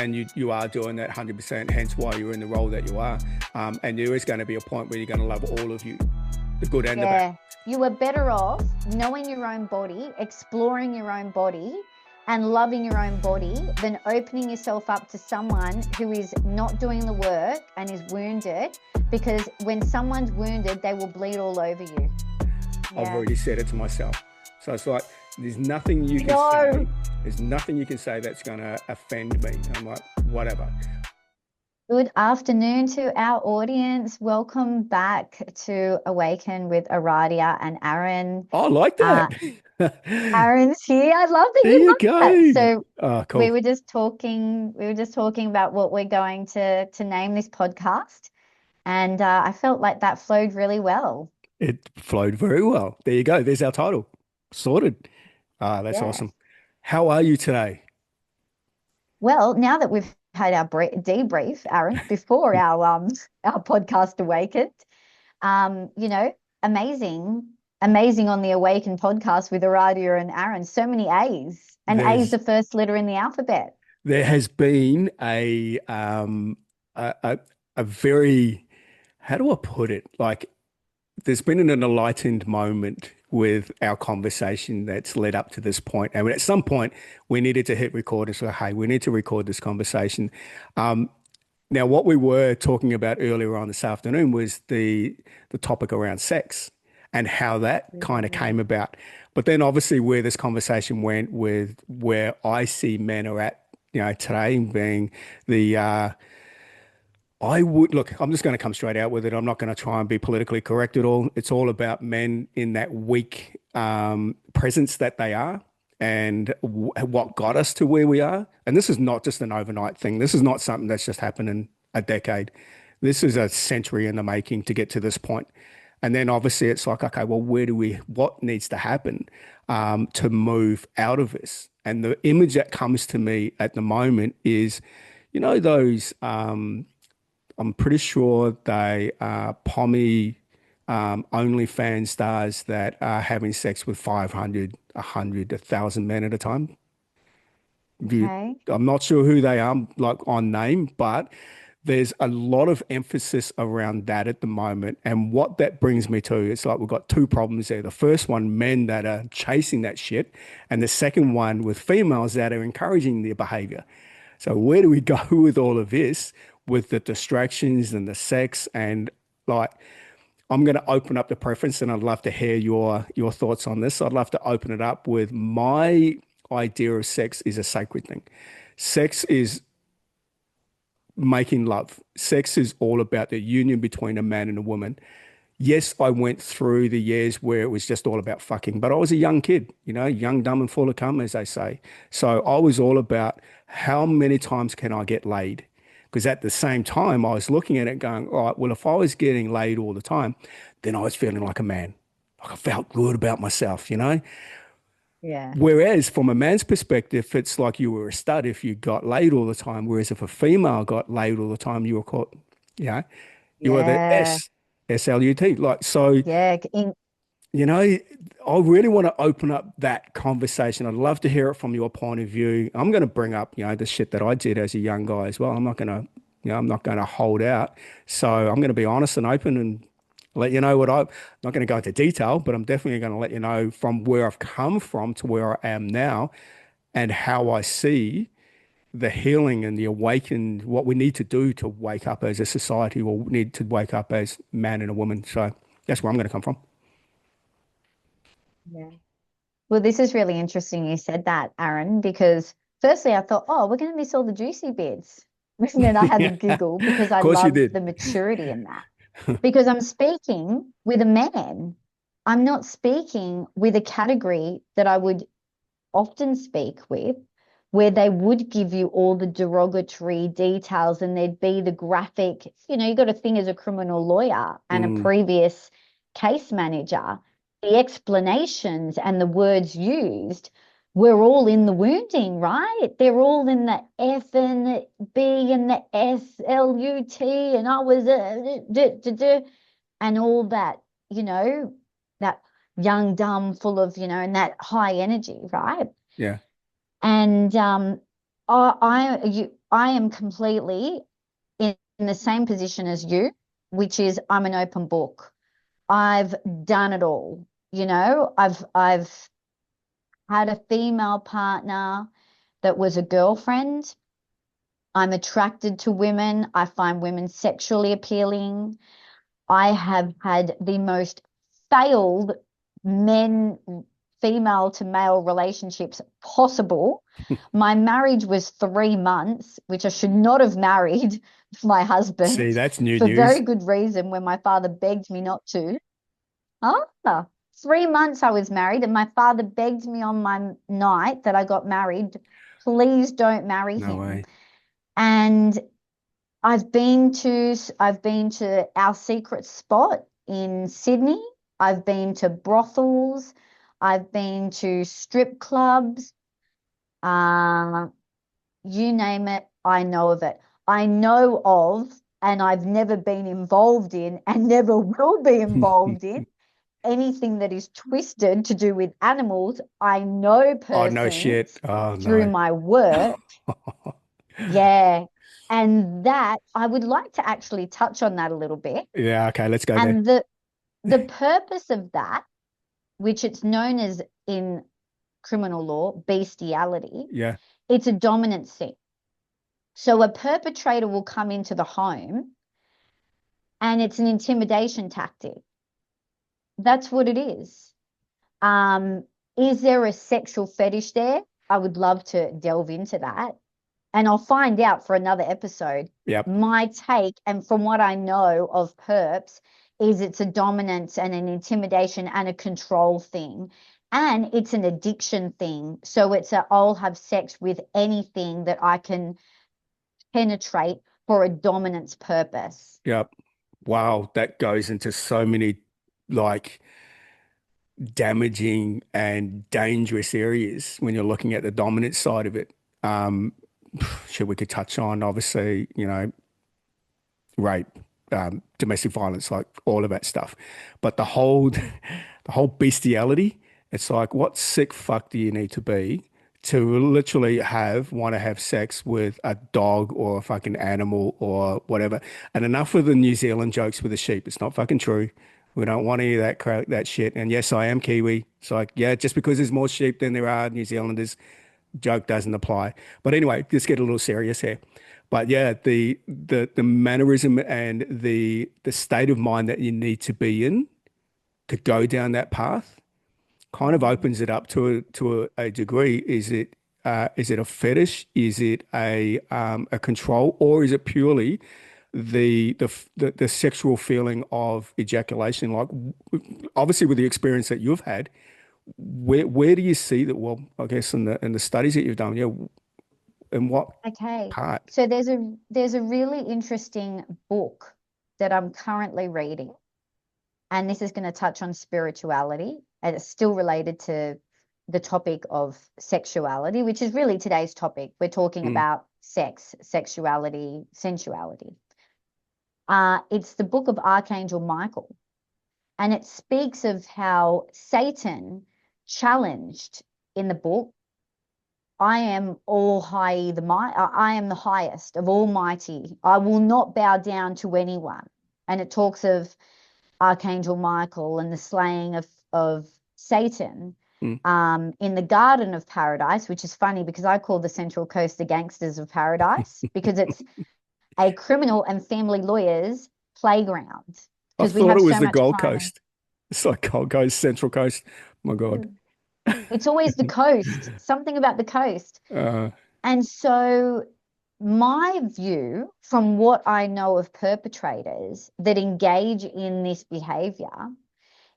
and you are doing that 100%, hence why you're in the role that you are. And there is going to be a point where you're going to love all of you, the good and the bad. You are better off knowing your own body, exploring your own body, and loving your own body than opening yourself up to someone who is not doing the work and is wounded, because when someone's wounded, they will bleed all over you. I've already said it to myself. So it's like, there's nothing you can say. There's nothing you can say that's going to offend me. I'm like, whatever. Good afternoon to our audience. Welcome back to Awaken with Aradia and Aaron. I like that. Aaron's here. I love that. There you go. That. So cool. we were just talking about what we're going to name this podcast, and I felt like that flowed really well. It flowed very well. There you go. There's our title. Sorted. That's awesome. How are you today? Well, now that we've had our debrief, Aaron, before our podcast Awakened, amazing on the Awaken podcast with Aradia and Aaron. So many A's, and A is the first letter in the alphabet. There has been a very, how do I put it? Like, there's been an enlightened moment with our conversation that's led up to this point. And at some point, we needed to hit record and say, hey, we need to record this conversation. Now, what we were talking about earlier on this afternoon was the topic around sex and how that kind of came about. But then obviously where this conversation went with where I see men are at, today, being the I'm just going to come straight out with it. I'm not going to try and be politically correct at all. It's all about men in that weak presence that they are and what got us to where we are. And this is not just an overnight thing. This is not something that's just happened in a decade. This is a century in the making to get to this point. And then obviously it's like, okay, well, what needs to happen to move out of this? And the image that comes to me at the moment is, those, I'm pretty sure they are pommy OnlyFans stars that are having sex with 500, 100, 1,000 men at a time. Okay. I'm not sure who they are, like on name, but there's a lot of emphasis around that at the moment. And what that brings me to, it's like we've got two problems there. The first one, men that are chasing that shit. And the second one with females that are encouraging their behavior. So where do we go with all of this? With the distractions and the sex, and like, I'm going to open up the preference, and I'd love to hear your thoughts on this. I'd love to open it up with my idea of sex is a sacred thing. Sex is making love. Sex is all about the union between a man and a woman. Yes, I went through the years where it was just all about fucking, but I was a young kid, young, dumb, and full of cum, as they say. So I was all about how many times can I get laid? Because at the same time, I was looking at it going, all right, well, if I was getting laid all the time, then I was feeling like a man. Like I felt good about myself, Yeah. Whereas from a man's perspective, it's like you were a stud if you got laid all the time. Whereas if a female got laid all the time, you were caught, you were the SLUT. Like, so. Yeah. I really want to open up that conversation. I'd love to hear it from your point of view. I'm going to bring up, the shit that I did as a young guy as well. I'm not going to hold out. So I'm going to be honest and open and let you know what I'm not going to go into detail, but I'm definitely going to let you know from where I've come from to where I am now and how I see the healing and the awakened, what we need to do to wake up as a society, or need to wake up as man and a woman. So that's where I'm going to come from. Yeah. Well, this is really interesting you said that, Aaron, because firstly I thought, we're going to miss all the juicy bits. And then I had a giggle because I love the maturity in that. Because I'm speaking with a man. I'm not speaking with a category that I would often speak with, where they would give you all the derogatory details and there'd be the graphic, you got a thing as a criminal lawyer and a previous case manager. The explanations and the words used were all in the wounding, right? They're all in the F and the B and the SLUT, and I was and all that, that young, dumb, full of, and that high energy, right? Yeah. And I am completely in the same position as you, which is I'm an open book. I've done it all. You know, I've had a female partner that was a girlfriend. I'm attracted to women. I find women sexually appealing. I have had the most failed men, female to male relationships possible. My marriage was 3 months, which I should not have married my See, husband that's new for very news. good reason when my father begged me not to. Ah, 3 months I was married, and my father begged me on my night that I got married, please don't marry No him. way. And I've been to our secret spot in Sydney. I've been to brothels. I've been to strip clubs. Uh, you name it, I know of it. I know of, and I've never been involved in, and never will be involved in anything that is twisted to do with animals. I know Oh, no shit. persons Oh, through no. my work. Yeah. And that I would like to actually touch on that a little bit. Yeah, okay, let's go there. And the purpose of that, which it's known as in criminal law, bestiality, Yeah. it's a dominance thing. So a perpetrator will come into the home and it's an intimidation tactic. That's what it is. Um, is there a sexual fetish there? I would love to delve into that. And I'll find out for another episode. Yep. My take, and from what I know of perps, is it's a dominance and an intimidation and a control thing. And it's an addiction thing. So I'll have sex with anything that I can penetrate for a dominance purpose. Yep. Wow, that goes into so many like damaging and dangerous areas when you're looking at the dominant side of it. Um, Shit, we could touch on obviously, rape, domestic violence, like all of that stuff. But the whole bestiality, it's like, what sick fuck do you need to be to literally want to have sex with a dog or a fucking animal or whatever? And enough of the New Zealand jokes with the sheep. It's not fucking true. We don't want any of that shit. And yes, I am Kiwi. It's like, yeah, just because there's more sheep than there are New Zealanders, joke doesn't apply. But anyway, let's get a little serious here. But yeah, the mannerism and the state of mind that you need to be in to go down that path kind of Mm. opens it up to a degree. Is it a fetish? Is it a control, or is it purely the sexual feeling of ejaculation? Like obviously with the experience that you've had, where do you see that? Well, I guess in the studies that you've done, yeah, in what Okay. part? So there's a really interesting book that I'm currently reading, and this is going to touch on spirituality, and it's still related to the topic of sexuality, which is really today's topic. We're talking Mm, about sex, sexuality, sensuality. It's the book of Archangel Michael, and it speaks of how Satan challenged in the book, I am all high, I am the highest of Almighty. I will not bow down to anyone. And it talks of Archangel Michael and the slaying of Satan mm. in the Garden of Paradise, which is funny because I call the Central Coast the gangsters of paradise because it's a criminal and family lawyers playground I because we thought have it was so the much Gold crime Coast. It's like Gold Coast, Central Coast. My God. and it's always the coast, something about the coast. Uh, And so my view from what I know of perpetrators that engage in this behavior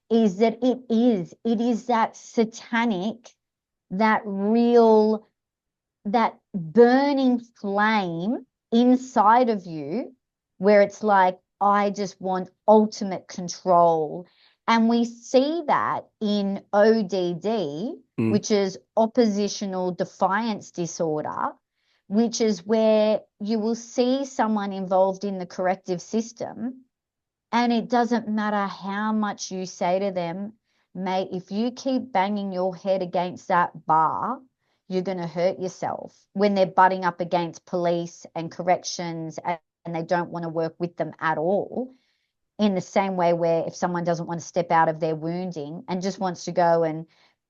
is that it is that satanic, that real, that burning flame inside of you where it's like, I just want ultimate control. And we see that in ODD, mm, which is oppositional defiance disorder, which is where you will see someone involved in the corrective system. And it doesn't matter how much you say to them, mate, if you keep banging your head against that bar, you're going to hurt yourself when they're butting up against police and corrections and they don't want to work with them at all. In the same way where if someone doesn't want to step out of their wounding and just wants to go and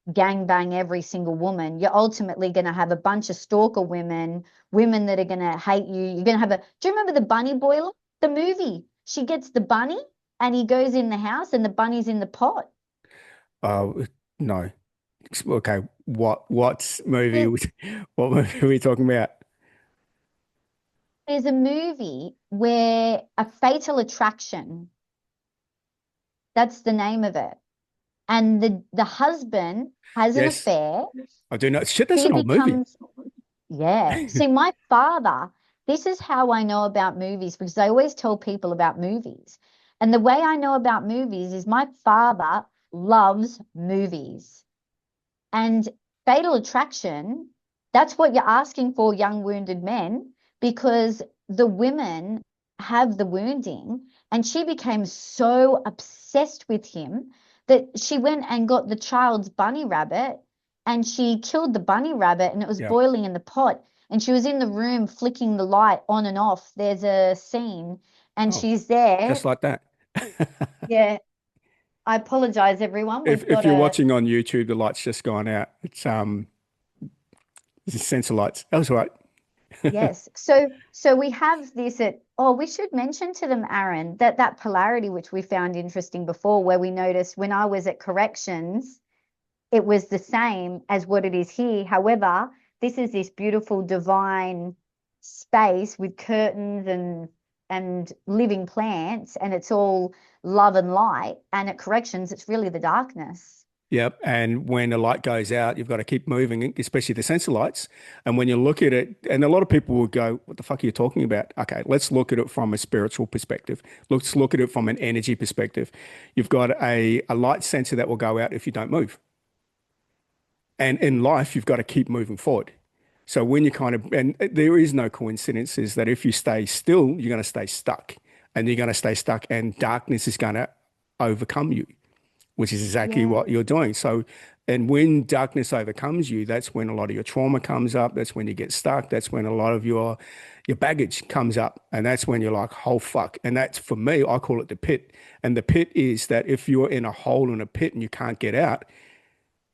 gangbang every single woman, you're ultimately going to have a bunch of stalker women that are going to hate you. You're going to have do you remember the bunny boiler, the movie? She gets the bunny and he goes in the house and the bunny's in the pot. No. Okay. What movie? There- What movie are we talking about? There's a movie where a fatal attraction, that's the name of it. And the husband has an Yes, affair. I do know. Shit, that's He an old movie. becomes, yeah. See, my father, this is how I know about movies because I always tell people about movies. And the way I know about movies is my father loves movies. And Fatal Attraction, that's what you're asking for, young wounded men, because the women have the wounding. And she became so obsessed with him that she went and got the child's bunny rabbit and she killed the bunny rabbit and it was Yeah. boiling in the pot. And she was in the room flicking the light on and off. There's a scene and Oh, she's there. just like that. Yeah. I apologize, everyone. If We've got you're a watching on YouTube, the light's just gone out. It's sensor lights. That was right. Yes. So we have this we should mention to them, Aaron, that polarity, which we found interesting before, where we noticed when I was at corrections, it was the same as what it is here. However, this is this beautiful divine space with curtains and living plants, and it's all love and light. And at corrections, it's really the darkness. Yep. And when the light goes out, you've got to keep moving, especially the sensor lights. And when you look at it, and a lot of people will go, what the fuck are you talking about? Okay, let's look at it from a spiritual perspective. Let's look at it from an energy perspective. You've got a light sensor that will go out if you don't move. And in life, you've got to keep moving forward. So when you and there is no coincidences that if you stay still, you're going to stay stuck and you're going to stay stuck and darkness is going to overcome you, which is exactly Yeah. what you're doing. So, and when darkness overcomes you, that's when a lot of your trauma comes up. That's when you get stuck. That's when a lot of your baggage comes up. And that's when you're like, oh, fuck. And that's, for me, I call it the pit. And the pit is that if you're in a hole in a pit and you can't get out,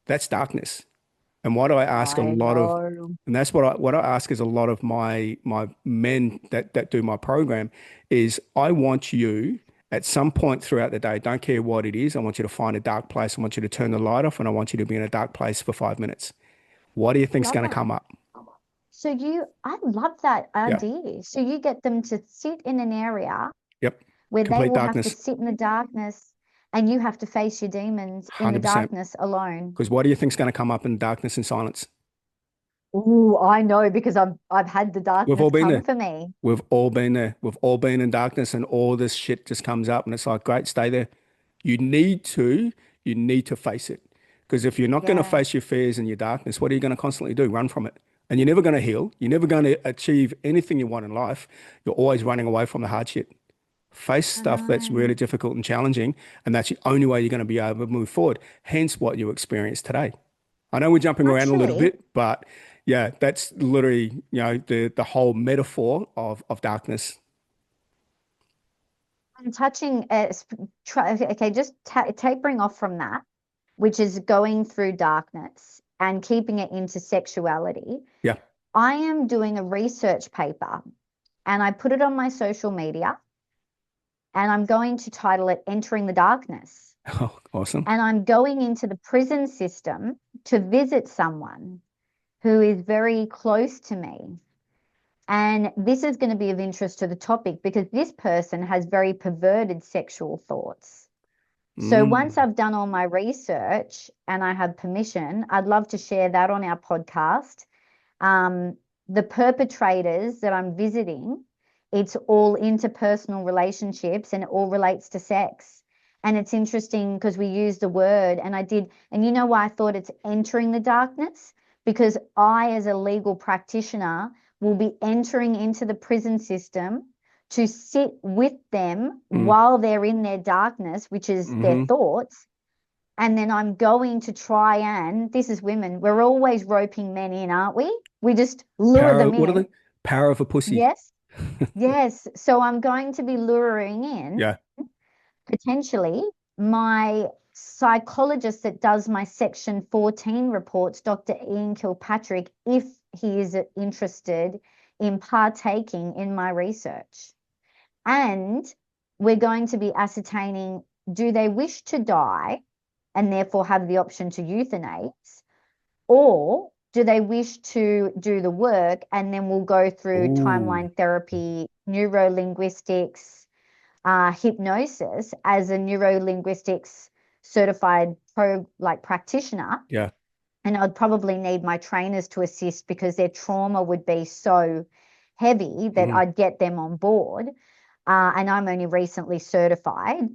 that's darkness. And what I ask a I lot of, know. and that's what I ask is a lot of my men that do my program is I want you at some point throughout the day, don't care what it is, I want you to find a dark place. I want you to turn the light off and I want you to be in a dark place for 5 minutes. What do you think's Love going to that. come up? So I love that Yeah. idea. So you get them to sit in an area Yep. where they Complete will have to darkness. sit in the darkness and you have to face your demons in the 100%. darkness alone. Because what do you think's going to come up in darkness and silence? Oh, I know because I've had the We've darkness all been come there. for me. We've all been there. We've all been in darkness and all this shit just comes up and it's like, great, stay there. You need to, you need to face it. Because if you're not going to Yeah. face your fears and your darkness, what are you going to constantly do? Run from it. And you're never going to heal. You're never going to achieve anything you want in life. You're always running away from the hard shit. Face I stuff that's know. really difficult and challenging, and that's the only way you're going to be able to move forward. Hence what you experience today. I know we're jumping around a little Actually, bit, but yeah, that's literally, the whole metaphor of darkness. I'm touching okay, just tapering off from that, which is going through darkness and keeping it into sexuality. Yeah. I am doing a research paper and I put it on my social media and I'm going to title it Entering the Darkness. Oh, awesome. And I'm going into the prison system to visit someone who is very close to me. And this is going to be of interest to the topic because this person has very perverted sexual thoughts. So once Mm. I've done all my research and I have permission, I'd love to share that on our podcast. The perpetrators that I'm visiting, it's all interpersonal relationships and it all relates to sex. And it's interesting because we use the word and you know why I thought it's entering the darkness? Because I, as a legal practitioner, will be entering into the prison system to sit with them Mm. while they're in their darkness, which is their Hmm. thoughts, And then I'm going to try and, this is women, we're always roping men in, aren't we? We just lure Power, them what are in. they? Power of a pussy. Yes, yes. So I'm going to be luring in Yeah. potentially my psychologist that does my Section 14 reports, Dr. Ian Kilpatrick, if he is interested in partaking in my research. And we're going to be ascertaining, do they wish to die and therefore have the option to euthanize, or do they wish to do the work, and then we'll go through Ooh. timeline therapy, neurolinguistics, hypnosis as a neurolinguistics certified practitioner. Yeah. And I'd probably need my trainers to assist because their trauma would be so heavy that Hmm. I'd get them on board. And I'm only recently certified.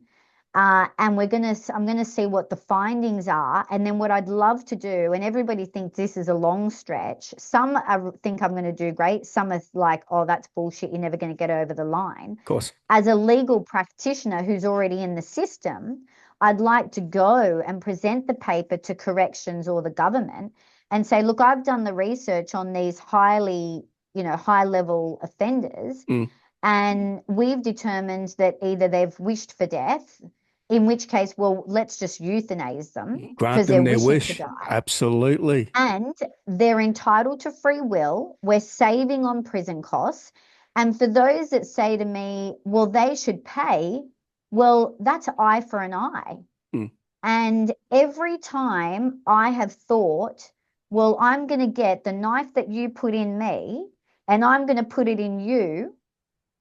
And I'm gonna see what the findings are, and then what I'd love to do. And everybody thinks this is a long stretch. Some think I'm going to do great. Some are like, "Oh, that's bullshit. You're never going to get over the line." Of course. As a legal practitioner who's already in the system, I'd like to go and present the paper to corrections or the government and say, "Look, I've done the research on these high level offenders." Mm. And we've determined that either they've wished for death, in which case, well, let's just euthanize them Grant because they're them their wishing to wish. die. Absolutely. And they're entitled to free will. We're saving on prison costs. And for those that say to me, well, they should pay, well, that's eye for an eye. Mm. And every time I have thought, well, I'm going to get the knife that you put in me and I'm going to put it in you,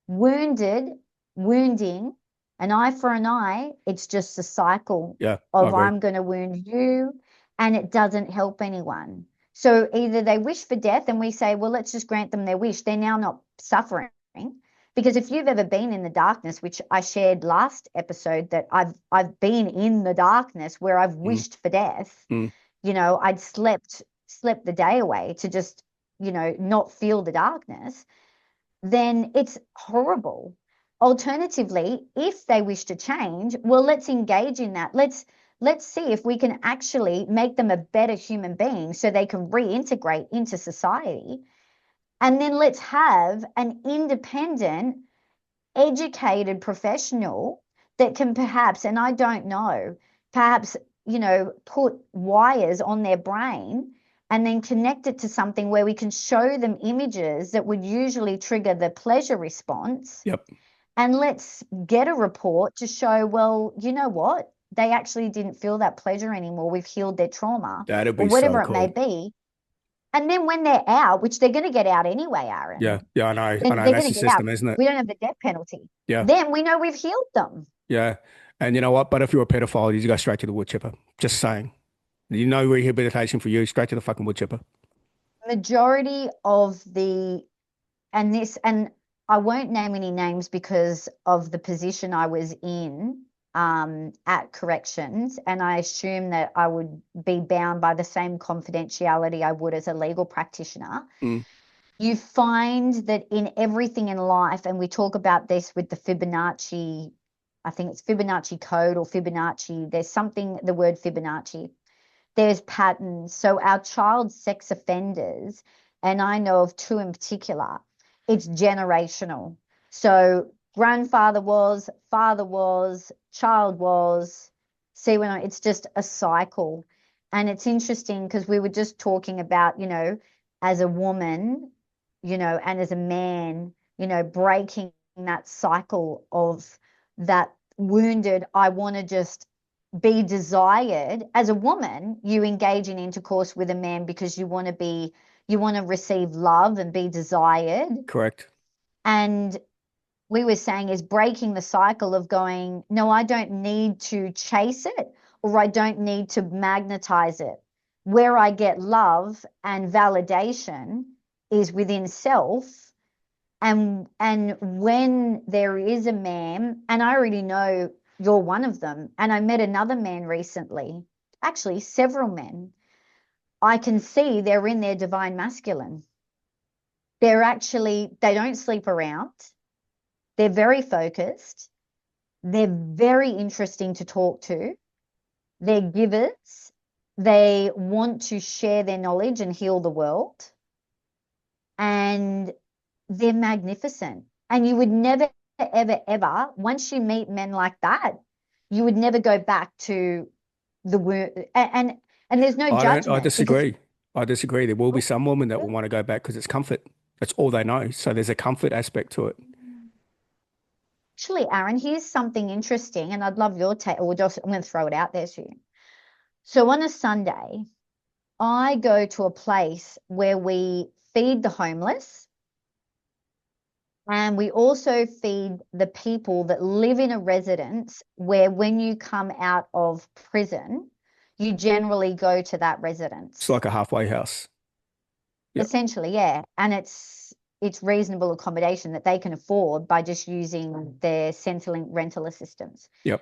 wounding, an eye for an eye, it's just a cycle Yeah, I of agree. I'm going to wound you, and it doesn't help anyone. So either they wish for death and we say, well, let's just grant them their wish. They're now not suffering. Because if you've ever been in the darkness, which I shared last episode, that I've been in the darkness where I've Mm. wished for death, Mm. I'd slept the day away to just, not feel the darkness, then it's horrible. Alternatively, if they wish to change, well, let's engage in that. Let's see if we can actually make them a better human being so they can reintegrate into society. And then let's have an independent, educated professional that can perhaps, and I don't know, perhaps, put wires on their brain and then connect it to something where we can show them images that would usually trigger the pleasure response. Yep. And let's get a report to show, well, you know what? They actually didn't feel that pleasure anymore. We've healed their trauma That'd or be so whatever it may cool. be. And then when they're out, which they're going to get out anyway, Yeah. Aaron, Yeah, I know. I then know. they're That's going the to get out. system, isn't it? We don't have the death penalty. Yeah. Then we know we've healed them. Yeah. And you know what? But if you're a pedophile, you go straight to the wood chipper. Just saying. You know rehabilitation for you, straight to the fucking wood chipper. Majority of and I won't name any names because of the position I was in at corrections, and I assume that I would be bound by the same confidentiality I would as a legal practitioner. Mm. You find that in everything in life, and we talk about this with the Fibonacci, I think it's Fibonacci code or Fibonacci, there's something, the word Fibonacci, there's patterns. So our child sex offenders, and I know of two in particular, it's generational. So grandfather was, father was, child was. See, it's just a cycle. And it's interesting because we were just talking about, as a woman, and as a man, breaking that cycle of that wounded, I want to just be desired. As a woman, you engage in intercourse with a man because you want to receive love and be desired. Correct. And we were saying is breaking the cycle of going, no, I don't need to chase it, or I don't need to magnetize it. Where I get love and validation is within self. And when there is a man, and I already know you're one of them, and I met another man recently, actually several men, I can see they're in their divine masculine. They don't sleep around. They're very focused. They're very interesting to talk to. they're givers, they want to share their knowledge and heal the world, and they're magnificent. And you would never, ever, ever, once you meet men like that, you would never go back to the wound. And there's no I judgment because disagree. I disagree. There will be some women that will want to go back because it's comfort. That's all they know. So there's a comfort aspect to it. actually, Aaron, here's something interesting, and I'd love your take, or just I'm going to throw it out there to you. So on a Sunday, I go to a place where we feed the homeless, and we also feed the people that live in a residence where when you come out of prison, you generally go to that It's residence. like a halfway house. Yep. Essentially, yeah. And it's reasonable accommodation that they can afford by just using their Centrelink rental assistance. Yep.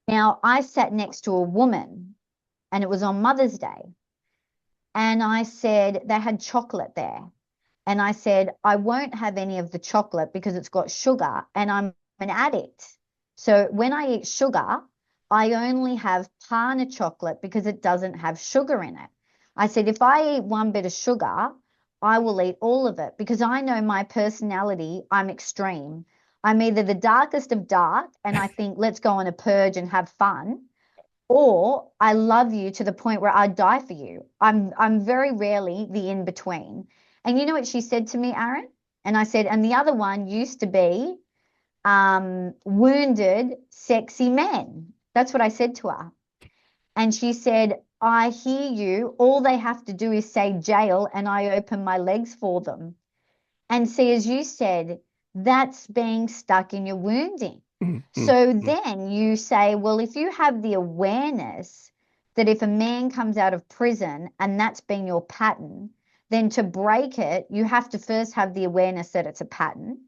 Now, I sat next to a woman, and it was on Mother's Day. And I said, they had chocolate there. And I said, I won't have any of the chocolate because it's got sugar and I'm an addict. So when I eat sugar, I only have Parna chocolate because it doesn't have sugar in it. I said, if I eat one bit of sugar, I will eat all of it because I know my personality, I'm extreme. I'm either the darkest of dark and I think, let's go on a purge and have fun, or I love you to the point where I'd die for you. I'm very rarely the in between. And you know what she said to me, Aaron? And I said, and the other one used to be wounded, sexy men. That's what I said to her. And she said, I hear you. All they have to do is say jail, and I open my legs for them. And see, as you said, that's being stuck in your wounding. So then you say, well, if you have the awareness that if a man comes out of prison and that's been your pattern, then to break it, you have to first have the awareness that it's a pattern.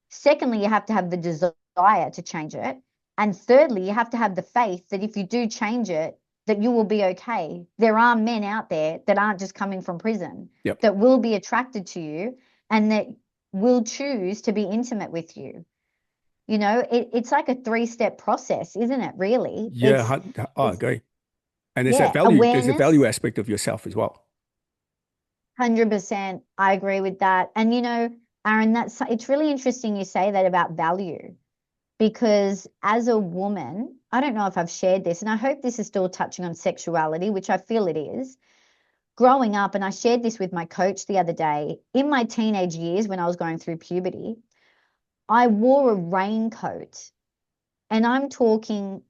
Secondly, you have to have the desire to change it. And thirdly, you have to have the faith that if you do change it, that you will be okay. There are men out there that aren't just coming from prison, Yep. that will be attracted to you and that will choose to be intimate with you. You know, it's like a 3-step process, isn't it, really? Yeah, I agree. And there's that Yeah, value, there's a value awareness, aspect of yourself as well. 100%. I agree with that. And, you know, Aaron, it's really interesting you say that about value, because as a woman, I don't know if I've shared this, and I hope this is still touching on sexuality, which I feel it is. Growing up, and I shared this with my coach the other day, in my teenage years when I was going through puberty, I wore a raincoat. And I'm talking.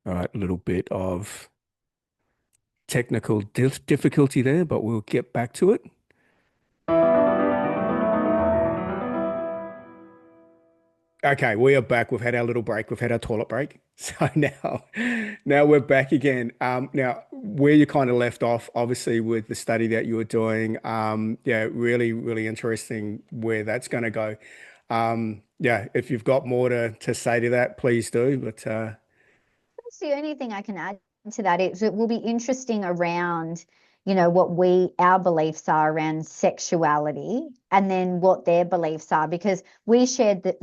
All right, a little bit of technical difficulty there, but we'll get back to it. Okay, we are back. We've had our little break. We've had our toilet break. So now we're back again. Now where you kind of left off, obviously with the study that you were doing, yeah, really, really interesting where that's going to go. Yeah, if you've got more to say to that, please do. But That's the only thing I can add to that is it will be interesting around, you know, what our beliefs are around sexuality and then what their beliefs are, because we share the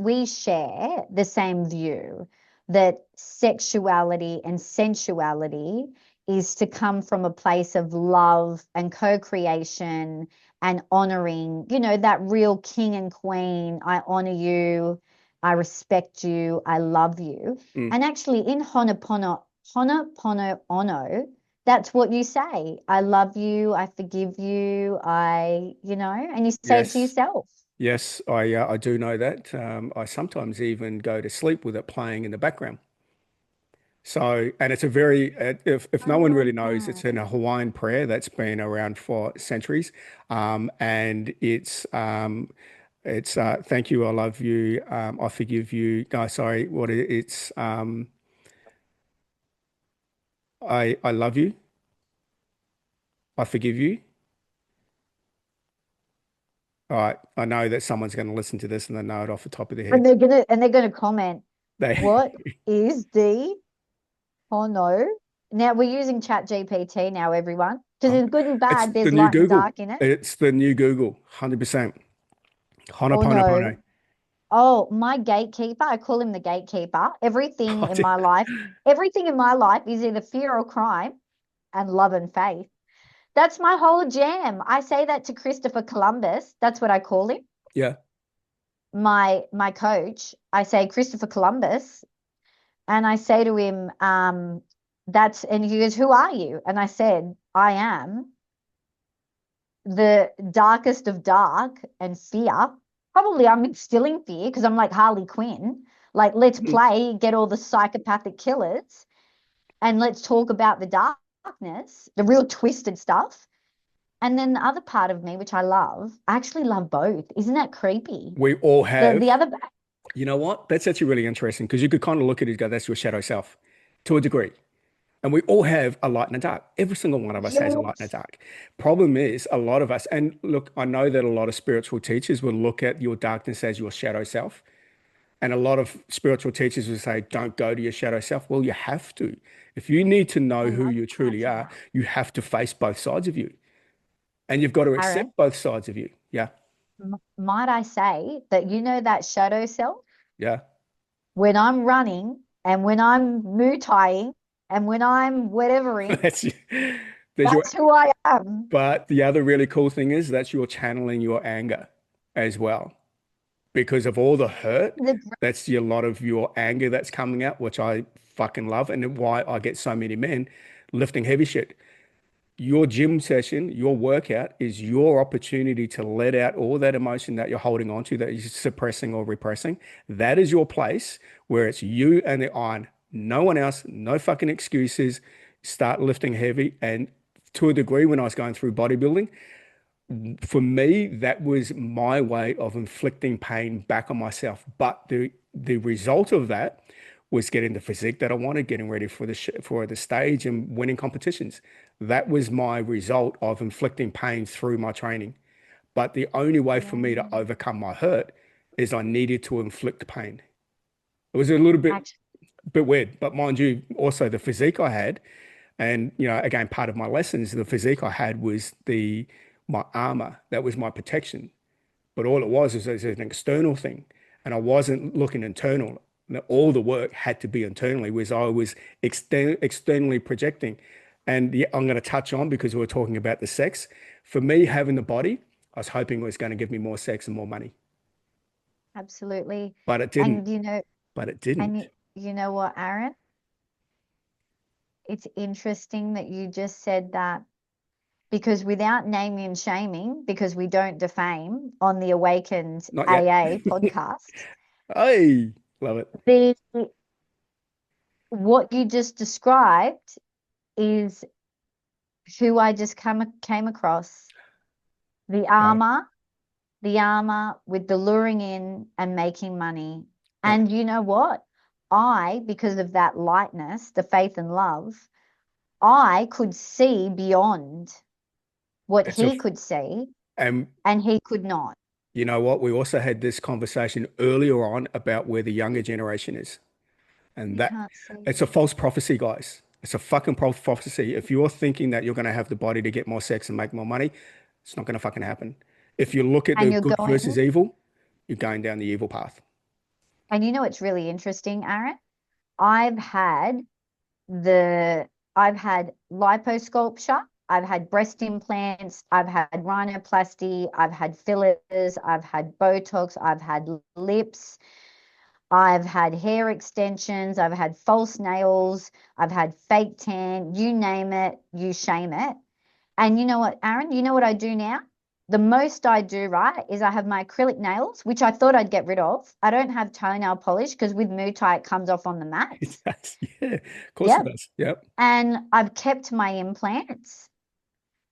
same view that sexuality and sensuality is to come from a place of love and co-creation and honoring, you know, that real king and queen. I honor you. I respect you. I love you. mm, And actually, in Honoponopono, that's what you say. I love you. I forgive you. And you say it to yes, yourself. yes, I do know that. I sometimes even go to sleep with it playing in the background. So, and it's a very, if no one really knows, it's in a Oh. Hawaiian prayer that's been around for centuries. And it's thank you, I love you, I forgive you. No, sorry, it's I love you, I forgive you. All right, I know that someone's going to listen to this and they know it off the top of their And head. they're gonna comment, They, what is the Hono? Now we're using Chat GPT now, everyone. Because oh, there's good and it's bad, the there's new light and Google. dark in it. It's the new Google, 100%. Oh no. Honoponopono. Oh, my gatekeeper, I call him the gatekeeper. God, yeah. Everything in my life is either fear or crime and love and faith. That's my whole jam. I say that to Christopher Columbus. That's what I call him. Yeah. My coach. I say Christopher Columbus, and I say to him, that's and he goes, "Who are you?" And I said, "I am the darkest of dark and fear." Probably I'm instilling fear because I'm like Harley Quinn. Like, let's Mm. play, get all the psychopathic killers, and let's talk about the darkness, the real twisted stuff. And then the other part of me, which I actually love both. Isn't that creepy? We all The have, other, you know what? That's actually really interesting because you could kind of look at it and go, that's your shadow self to a degree. And we all have a light and a dark. Every single one of us has a light and a yes, dark. Problem is, a lot of us, and look, I know that a lot of spiritual teachers will look at your darkness as your shadow self. And a lot of spiritual teachers will say, don't go to your shadow self. Well, you have to. If you need to I know who love you that. truly are, you have to face both sides of you. And you've got to Aaron, accept both sides of you. Yeah. might I say that that shadow self, Yeah. when I'm running and when I'm moo tying and when I'm whatevering, That's there's your that's who I am. but the other really cool thing is that's you're channeling your anger as well. Because of all the hurt, The, that's a lot of your anger that's coming out, which I fucking love, and why I get so many men lifting heavy shit. Your gym session, your workout is your opportunity to let out all that emotion that you're holding on to, that you're suppressing or repressing. That is your place where it's you and the iron. No one else, no fucking excuses. Start lifting heavy. And to a degree, when I was going through bodybuilding, for me, that was my way of inflicting pain back on myself. But the result of that was getting the physique that I wanted, getting ready for for the stage and winning competitions. That was my result of inflicting pain through my training. But the only way for me to yeah, overcome my hurt is I needed to inflict pain. It was a little actually, bit weird, but mind you, also the physique I had, and again, part of my lessons, the physique I had was the my armor. That was my protection. But all it was an external thing, and I wasn't looking internal. All the work had to be internally, whereas I was externally projecting. And yeah, I'm going to touch on because we were talking about the sex. For me, having the body, I was hoping it was going to give me more sex and more money, absolutely. but it didn't. And But it and didn't. you know what, Aaron? It's interesting that you just said that because without naming and shaming, because we don't defame on the Awakened Not yet. AA podcast, Hey, love it. the what you just described is who I just came across. The Yeah, armor, the armor with the luring in and making money. yeah. And you know what? Because of that lightness, the faith and love, I could see beyond what It's a he could see and and he could not. you know what? We also had this conversation earlier on about where the younger generation is. And You that can't see. it's a false prophecy, guys. It's a fucking prophecy. If you're thinking that you're going to have the body to get more sex and make more money, it's not going to fucking happen. If you look at And the you're good versus going, evil, you're going down the evil path. and you know it's really interesting, Aaron? I've had the I've had liposculpture, I've had breast implants, I've had rhinoplasty, I've had fillers, I've had Botox, I've had lips, I've had hair extensions, I've had false nails, I've had fake tan, you name it, you shame it. And you know what, Aaron? You know what I do now? The most I do, right, is I have my acrylic nails, which I thought I'd get rid of. I don't have toenail polish because with Muay Thai it comes off on the mats. Yeah, of course it Yep. does. Yep. And I've kept my implants.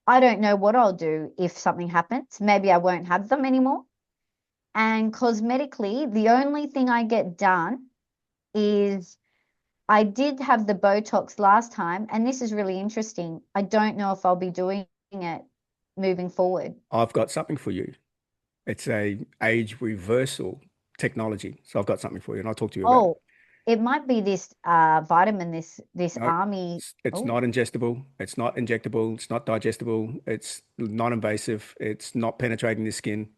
I don't know what I'll do if something happens. Maybe I won't have them anymore. And cosmetically, the only thing I get done is I did have the Botox last time, and this is really interesting. I don't know if I'll be doing it moving forward. I've got something for you. It's a age reversal technology. So I've got something for you, and I'll talk to you about it. Oh, it might be this vitamin, this No, army. it's Oh, not ingestible. It's not injectable. It's not digestible. It's non-invasive. It's not penetrating the skin.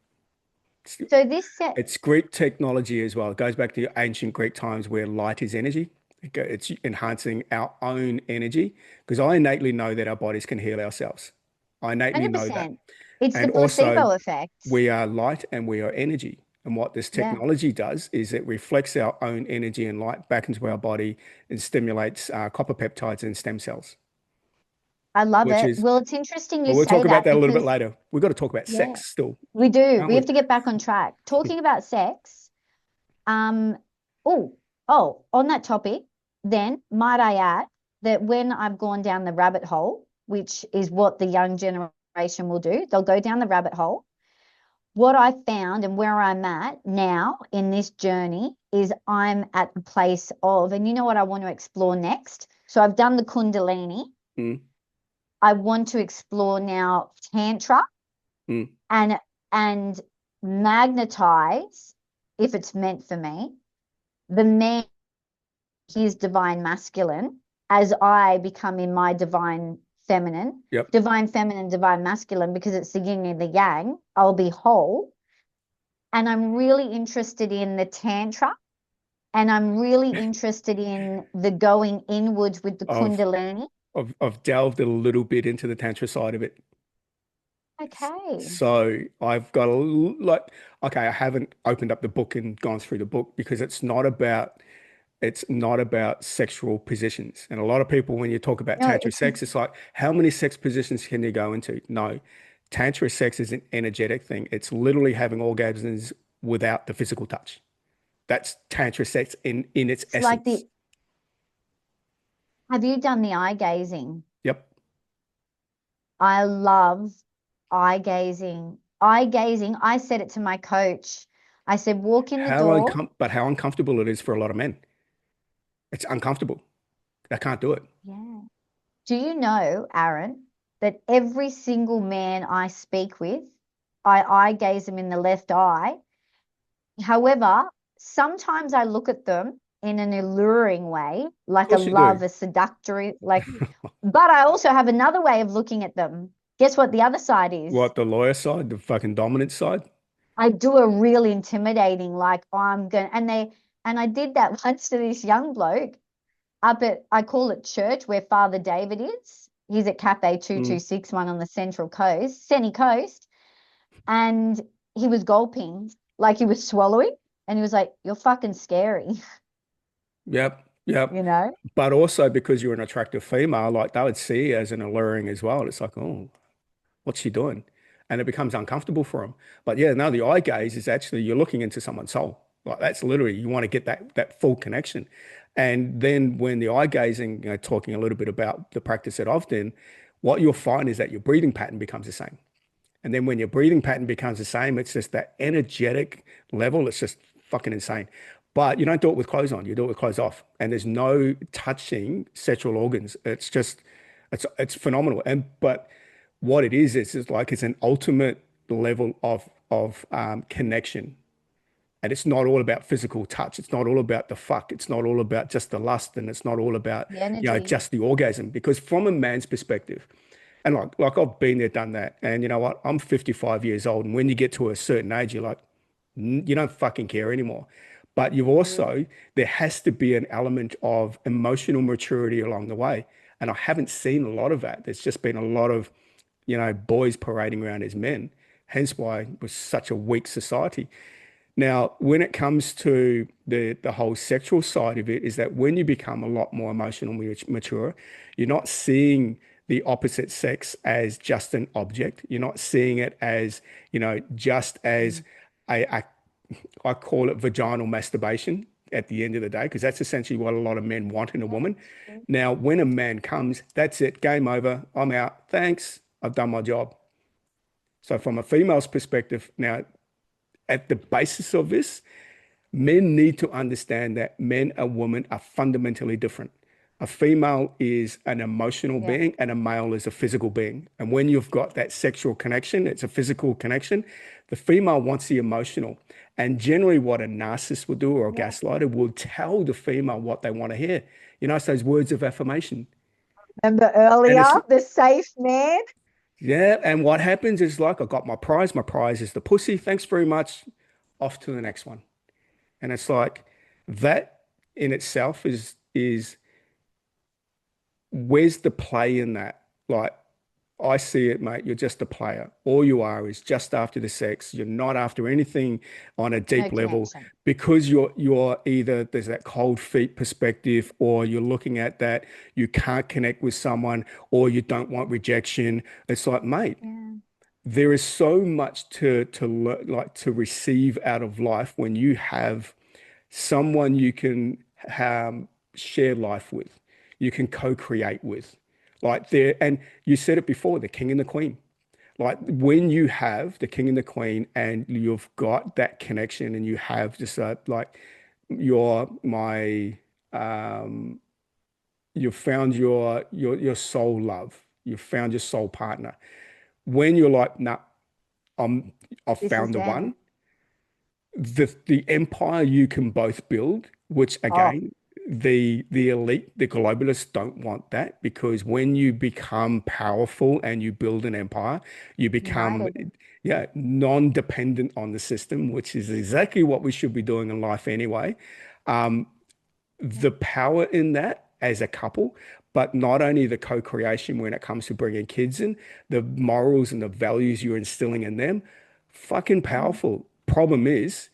So this set, It's Greek technology as well. It goes back to ancient Greek times where light is energy. It's enhancing our own energy because I innately know that our bodies can heal ourselves. I innately know that. 100%. It's the And also, placebo effect. we are light and we are energy. And what this Yeah, technology does is it reflects our own energy and light back into our body and stimulates copper peptides and stem cells, I love which it. is, Well, it's interesting you well, we'll say talk about that that a little bit because, later. We've got to talk about yeah, sex still, we do. aren't We we? have to get back on track. Talking about sex, um, oh, on that topic, then might I add that when I've gone down the rabbit hole, which is what the young generation will do, they'll go down the rabbit hole. What I found and where I'm at now in this journey is I'm at the place of, and you know what I want to explore next? So I've done the Kundalini. Mm, I want to explore now Tantra mm. and and magnetize, if it's meant for me, the man, his divine masculine, as I become in my Yep. divine feminine, divine masculine, because it's the yin and the yang. I'll be whole. And I'm really interested in the Tantra, and I'm really interested in the going inwards with the I've, Kundalini. I've delved a little bit into the Tantra side of it. Okay. So I've got like, okay, I haven't opened up the book and gone through the book because it's not about sexual positions. And a lot of people, when you talk about No, Tantra it's sex, it's like, how many sex positions can you go into? No, Tantra sex is an energetic thing. It's literally having orgasms without the physical touch. That's Tantra sex in its it's like essence. the, have you done the eye gazing? Yep. I love eye gazing. Eye gazing, I said it to my coach. I said, walk in the door. But how uncomfortable it is for a lot of men. It's uncomfortable. They can't do it. Yeah. Do you know, Aaron, that every single man I speak with, I eye gaze them in the left eye. However, sometimes I look at them in an alluring way, Of like a course you do. love, a seductory, like, but I also have another way of looking at them. Guess what the other side is? What, the lawyer side, the fucking dominant side? I do a real intimidating, like, oh, I'm going, and I did that once to this young bloke up at, I call it church, where Father David is. He's at Cafe Mm. 2261 on the Central Coast, Sunny Coast. And he was gulping, like he was swallowing. And he was like, you're fucking scary, Yep. Yep. you know? But also because you're an attractive female, like they would see you as an alluring as well. It's like, oh, what's she doing? And it becomes uncomfortable for them. But yeah, no, the eye gaze is actually you're looking into someone's soul. Like that's literally you want to get that full connection. And then when the eye gazing, talking a little bit about the practice that I've done, what you'll find is that your breathing pattern becomes the same. And then when your breathing pattern becomes the same, it's just that energetic level. It's just fucking insane. But you don't do it with clothes on. You do it with clothes off. And there's no touching sexual organs. It's just, it's phenomenal. And but what it is it's like it's an ultimate level of connection. And it's not all about physical touch. It's not all about the fuck. It's not all about just the lust, and it's not all about, The energy. just the orgasm. Because from a man's perspective, and like I've been there, done that. And you know what? I'm 55 years old. And when you get to a certain age, you're like, You don't fucking care anymore." But you've Yeah. also, there has to be an element of emotional maturity along the way. And I haven't seen a lot of that. There's just been a lot of, boys parading around as men. Hence why we're such a weak society. Now, when it comes to the whole sexual side of it, is that when you become a lot more emotionally mature, you're not seeing the opposite sex as just an object. You're not seeing it as, just as a I call it vaginal masturbation at the end of the day, because that's essentially what a lot of men want in a woman. Now, when a man comes, that's it, game over. I'm out. Thanks. I've done my job. So, from a female's perspective, now at the basis of this, men need to understand that men and women are fundamentally different. A female is an emotional Yeah. being and a male is a physical being. And when you've got that sexual connection, it's a physical connection. The female wants the emotional. And generally, what a narcissist will do or a Yeah. gaslighter will tell the female what they want to hear. It's those words of affirmation. Remember And it's, earlier, the safe man? yeah. And what happens is like, I got my prize. My prize is the pussy. Thanks very much. off to the next one. And it's like that in itself is where's the play in that? Like I see it, mate. You're just a player. All you are is just after the sex. You're not after anything on a No deep level connection. because you're either there's that cold feet perspective, or you're looking at that you can't connect with someone, or you don't want rejection. It's like, mate, Yeah. there is so much to learn, like to receive out of life when you have someone you can share life with, you can co-create with. Like there, and you said it before, the king and the queen. Like when you have the king and the queen and you've got that connection and you have just like you're my you've found your soul love, you've found your soul partner. When you're like, nah, I've This is found the them. one, the empire you can both build, which Oh, again, the elite, the globalists don't want that, because when you become powerful and you build an empire, you become, united. yeah, non-dependent on the system, which is exactly what we should be doing in life anyway. The power in that as a couple, but not only the co-creation when it comes to bringing kids in, the morals and the values you're instilling in them, fucking Mm. powerful. Problem is,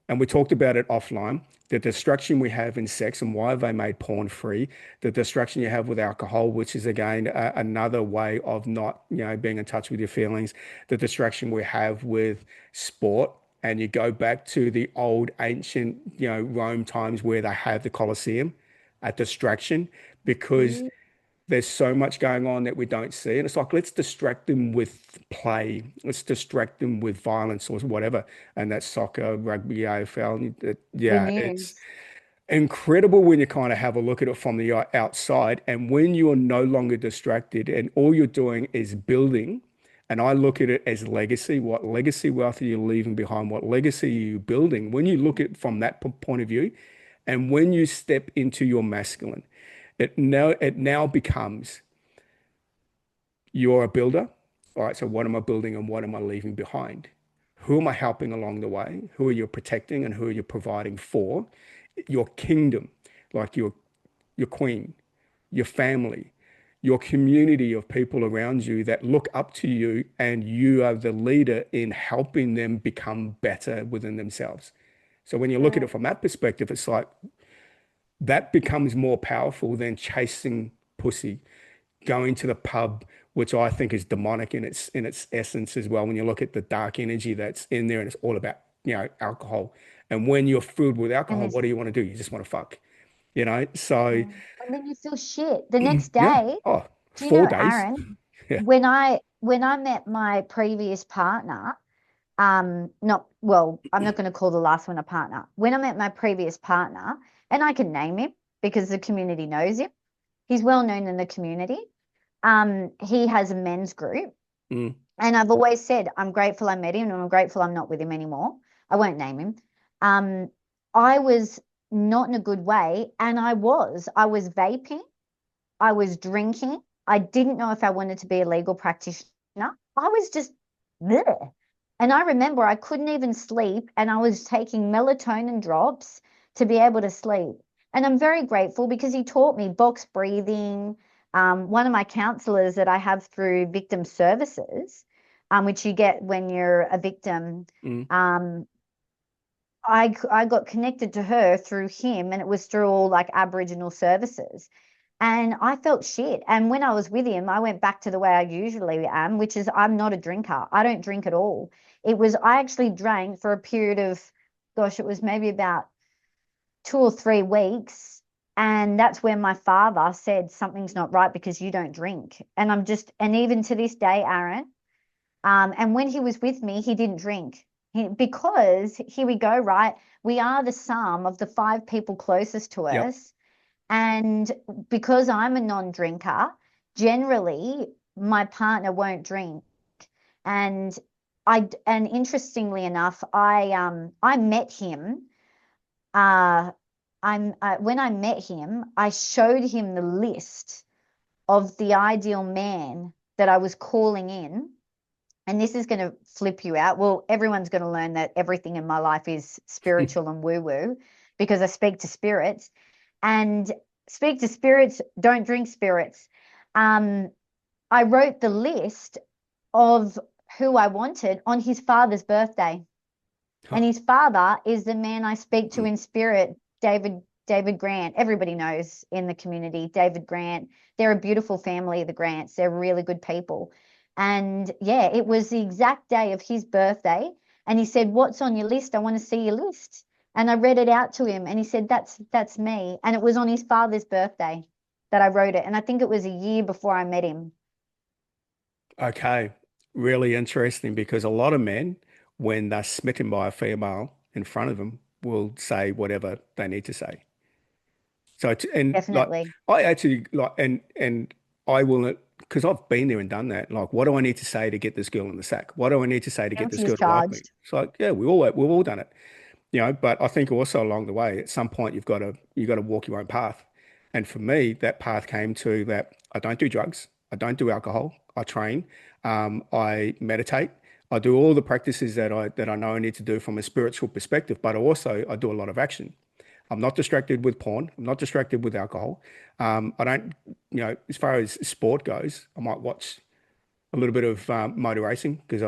and we talked about it offline, the distraction we have in sex and why they made porn free, the distraction you have with alcohol, which is again another way of not, being in touch with your feelings, the distraction we have with sport. And you go back to the old ancient, Rome times where they have the Colosseum, a distraction, because Yeah. there's so much going on that we don't see. And it's like, let's distract them with play. Let's distract them with violence or whatever. And that's soccer, rugby, AFL. The Yeah, it's news. incredible when you kind of have a look at it from the outside. And when you are no longer distracted and all you're doing is building, and I look at it as legacy. What legacy wealth are you leaving behind? What legacy are you building? When you look at it from that point of view, and when you step into your masculine, it now becomes you're a builder. All right, so what am I building and what am I leaving behind? Who am I helping along the way? Who are you protecting and who are you providing for? Your kingdom, like your queen, your family, your community of people around you that look up to you, and you are the leader in helping them become better within themselves. So when you look at Yeah. it from that perspective, it's like that becomes more powerful than chasing pussy, going to the pub, which I think is demonic in its essence as well. When you look at the dark energy that's in there, and it's all about, alcohol. And when you're filled with And alcohol, this, what do you want to do? You just want to fuck, So yeah. And then you feel shit. The next yeah. day, Oh, do you four know, days. Aaron, Yeah. when I met my previous partner, not well, I'm not going to call the last one a partner. When I met my previous partner, and I can name him because the community knows him. He's well known in the community. He has a men's group. Mm, And I've always said, I'm grateful I met him and I'm grateful I'm not with him anymore. I won't name him. Um, I was not in a good way. And I was vaping. I was drinking. I didn't know if I wanted to be a legal practitioner. I was just there. And I remember I couldn't even sleep, and I was taking melatonin drops to be able to sleep. And I'm very grateful because he taught me box breathing. One of my counselors that I have through victim services, which you get when you're a victim, mm. um, I got connected to her through him, and it was through all like Aboriginal services. And I felt shit. And when I was with him, I went back to the way I usually am, which is I'm not a drinker. I don't drink at all. I actually drank for a period of, gosh, it was maybe about 2 or 3 weeks. And that's when my father said, something's not right because you don't drink. And even to this day, Aaron, and when he was with me, he didn't drink. Because here we go, right? We are the sum of the 5 people closest to Yep. us. And because I'm a non-drinker, generally my partner won't drink. And and interestingly enough, I met him. Uh, when I met him, I showed him the list of the ideal man that I was calling in. and this is going to flip you out. Well, everyone's going to learn that everything in my life is spiritual and woo-woo because I speak to spirits, and speak to spirits, don't drink spirits. I wrote the list of who I wanted on his father's birthday. And his father is the man I speak to in spirit, David Grant. Everybody knows in the community, David Grant. They're a beautiful family, the Grants. They're really good people. And yeah, it was the exact day of his birthday. And he said, "What's on your list? I want to see your list." And I read it out to him, and he said, That's me. And it was on his father's birthday that I wrote it. And I think it was a year before I met him. Okay, really interesting because a lot of men, when they're smitten by a female in front of them, will say whatever they need to say. So, and like, Definitely. I actually like, and I will, because I've been there and done that. Like, what do I need to say to get this girl in the sack? What do I need to say to get this Guilty as girl to like me? charged. It's like, yeah, we've all done it, But I think also along the way, at some point, you got to walk your own path. And for me, that path came to that I don't do drugs, I don't do alcohol, I train, I meditate, I do all the practices that I know I need to do from a spiritual perspective, but also I do a lot of action. I'm not distracted with porn. I'm not distracted with alcohol. I don't, as far as sport goes, I might watch a little bit of motor racing because I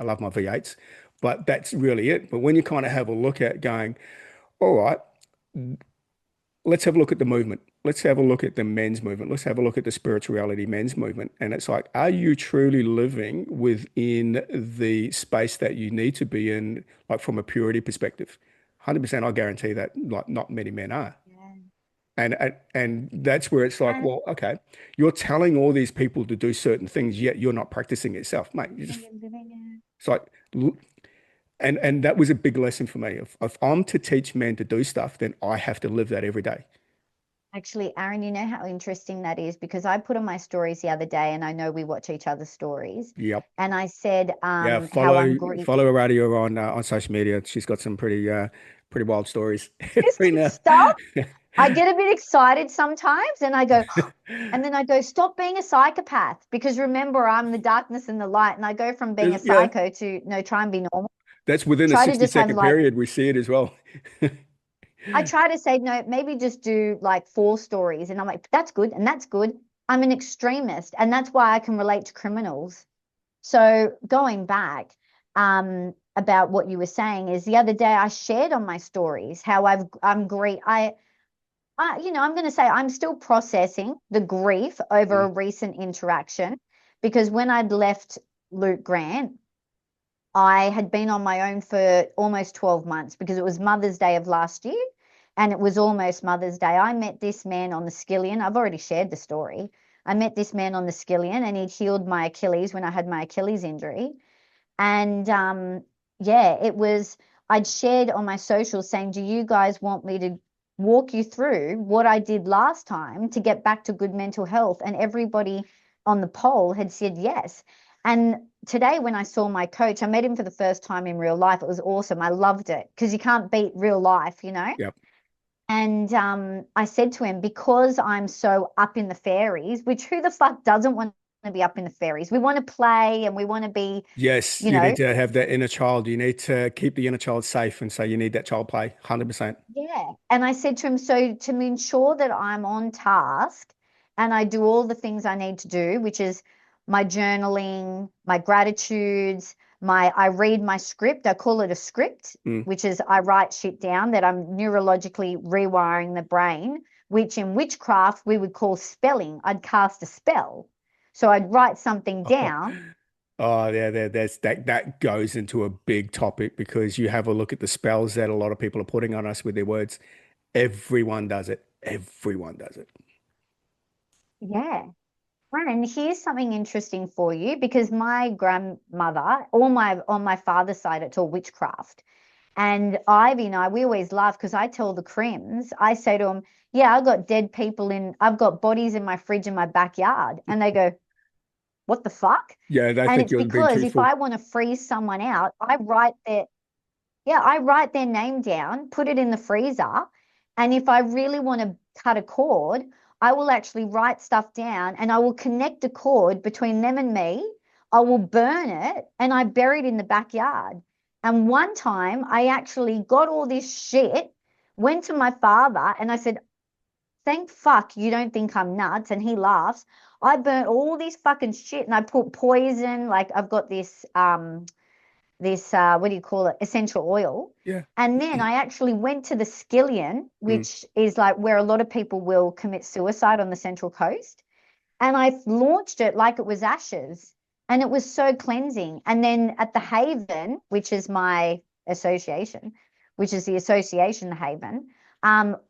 love my V8s, but that's really it. But when you kind of have a look at going, all right, let's have a look at the movement. Let's have a look at the men's movement. Let's have a look at the spirituality men's movement. And it's like, are you truly living within the space that you need to be in, like from a purity perspective? 100%, I guarantee that like not many men are. Yeah. And that's where it's like, And well, okay, you're telling all these people to do certain things, yet you're not practicing it yourself, mate. It's like, and that was a big lesson for me. If I'm to teach men to do stuff, then I have to live that every day. actually, Aaron, you know how interesting that is because I put on my stories the other day, and I know we watch each other's stories. Yep. And I said Yeah. how I'm Follow Aradia on social media. She's got some pretty wild stories every interesting now. stuff. I get a bit excited sometimes, and I go, and then I go, stop being a psychopath because remember, I'm the darkness and the light, and I go from being a Yeah. psycho to no, try and be normal. That's within a Try to 60 just have second like period. We see it as well. I try to say no, maybe just do like 4 stories. And I'm like, that's good and that's good. I'm an extremist, and that's why I can relate to criminals. So going back, about what you were saying is the other day I shared on my stories how I'm great. I'm going to say I'm still processing the grief over Mm. a recent interaction because when I'd left Luke Grant, I had been on my own for almost 12 months because it was Mother's Day of last year and it was almost Mother's Day. I met this man on the Skillion. I've already shared the story. I met this man on the Skillion and he healed my Achilles when I had my Achilles injury. And yeah, I'd shared on my socials saying, do you guys want me to walk you through what I did last time to get back to good mental health? And everybody on the poll had said yes. And today, when I saw my coach, I met him for the first time in real life. It was awesome. I loved it because you can't beat real life. Yep. And I said to him, because I'm so up in the fairies, which who the fuck doesn't want to be up in the fairies? We want to play and we want to be, Yes, you you know, need to have that inner child. You need to keep the inner child safe. And so you need that child play 100%. yeah. And I said to him, so to ensure that I'm on task and I do all the things I need to do, which is my journaling, my gratitudes, I read my script. I call it a script, Mm. which is I write shit down that I'm neurologically rewiring the brain, which in witchcraft we would call spelling. I'd cast a spell. So I'd write something down. Oh, yeah, that goes into a big topic because you have a look at the spells that a lot of people are putting on us with their words. Everyone does it. Everyone does it. Yeah. And here's something interesting for you because my grandmother, on my father's side, it's all witchcraft. And Ivy and I, we always laugh because I tell the Crims, I say to them, yeah, I've got bodies in my fridge in my backyard. And they go, what the fuck? Yeah, they And think it's you're being because if truthful. I want to freeze someone out, I write their name down, put it in the freezer. And if I really want to cut a cord, I will actually write stuff down and I will connect a cord between them and me I will burn it, and I bury it in the backyard. And one time I actually got all this shit, went to my father, and I said, thank fuck you don't think I'm nuts. And he laughs. I burnt all this fucking shit, and I put poison, like I've got this what do you call it, essential oil. Yeah. And then I actually went to the skillion, Mm. which is like where a lot of people will commit suicide on the Central Coast, and I launched it like it was ashes, and it was so cleansing. And then at the Haven, which is my association, which is the Association Haven,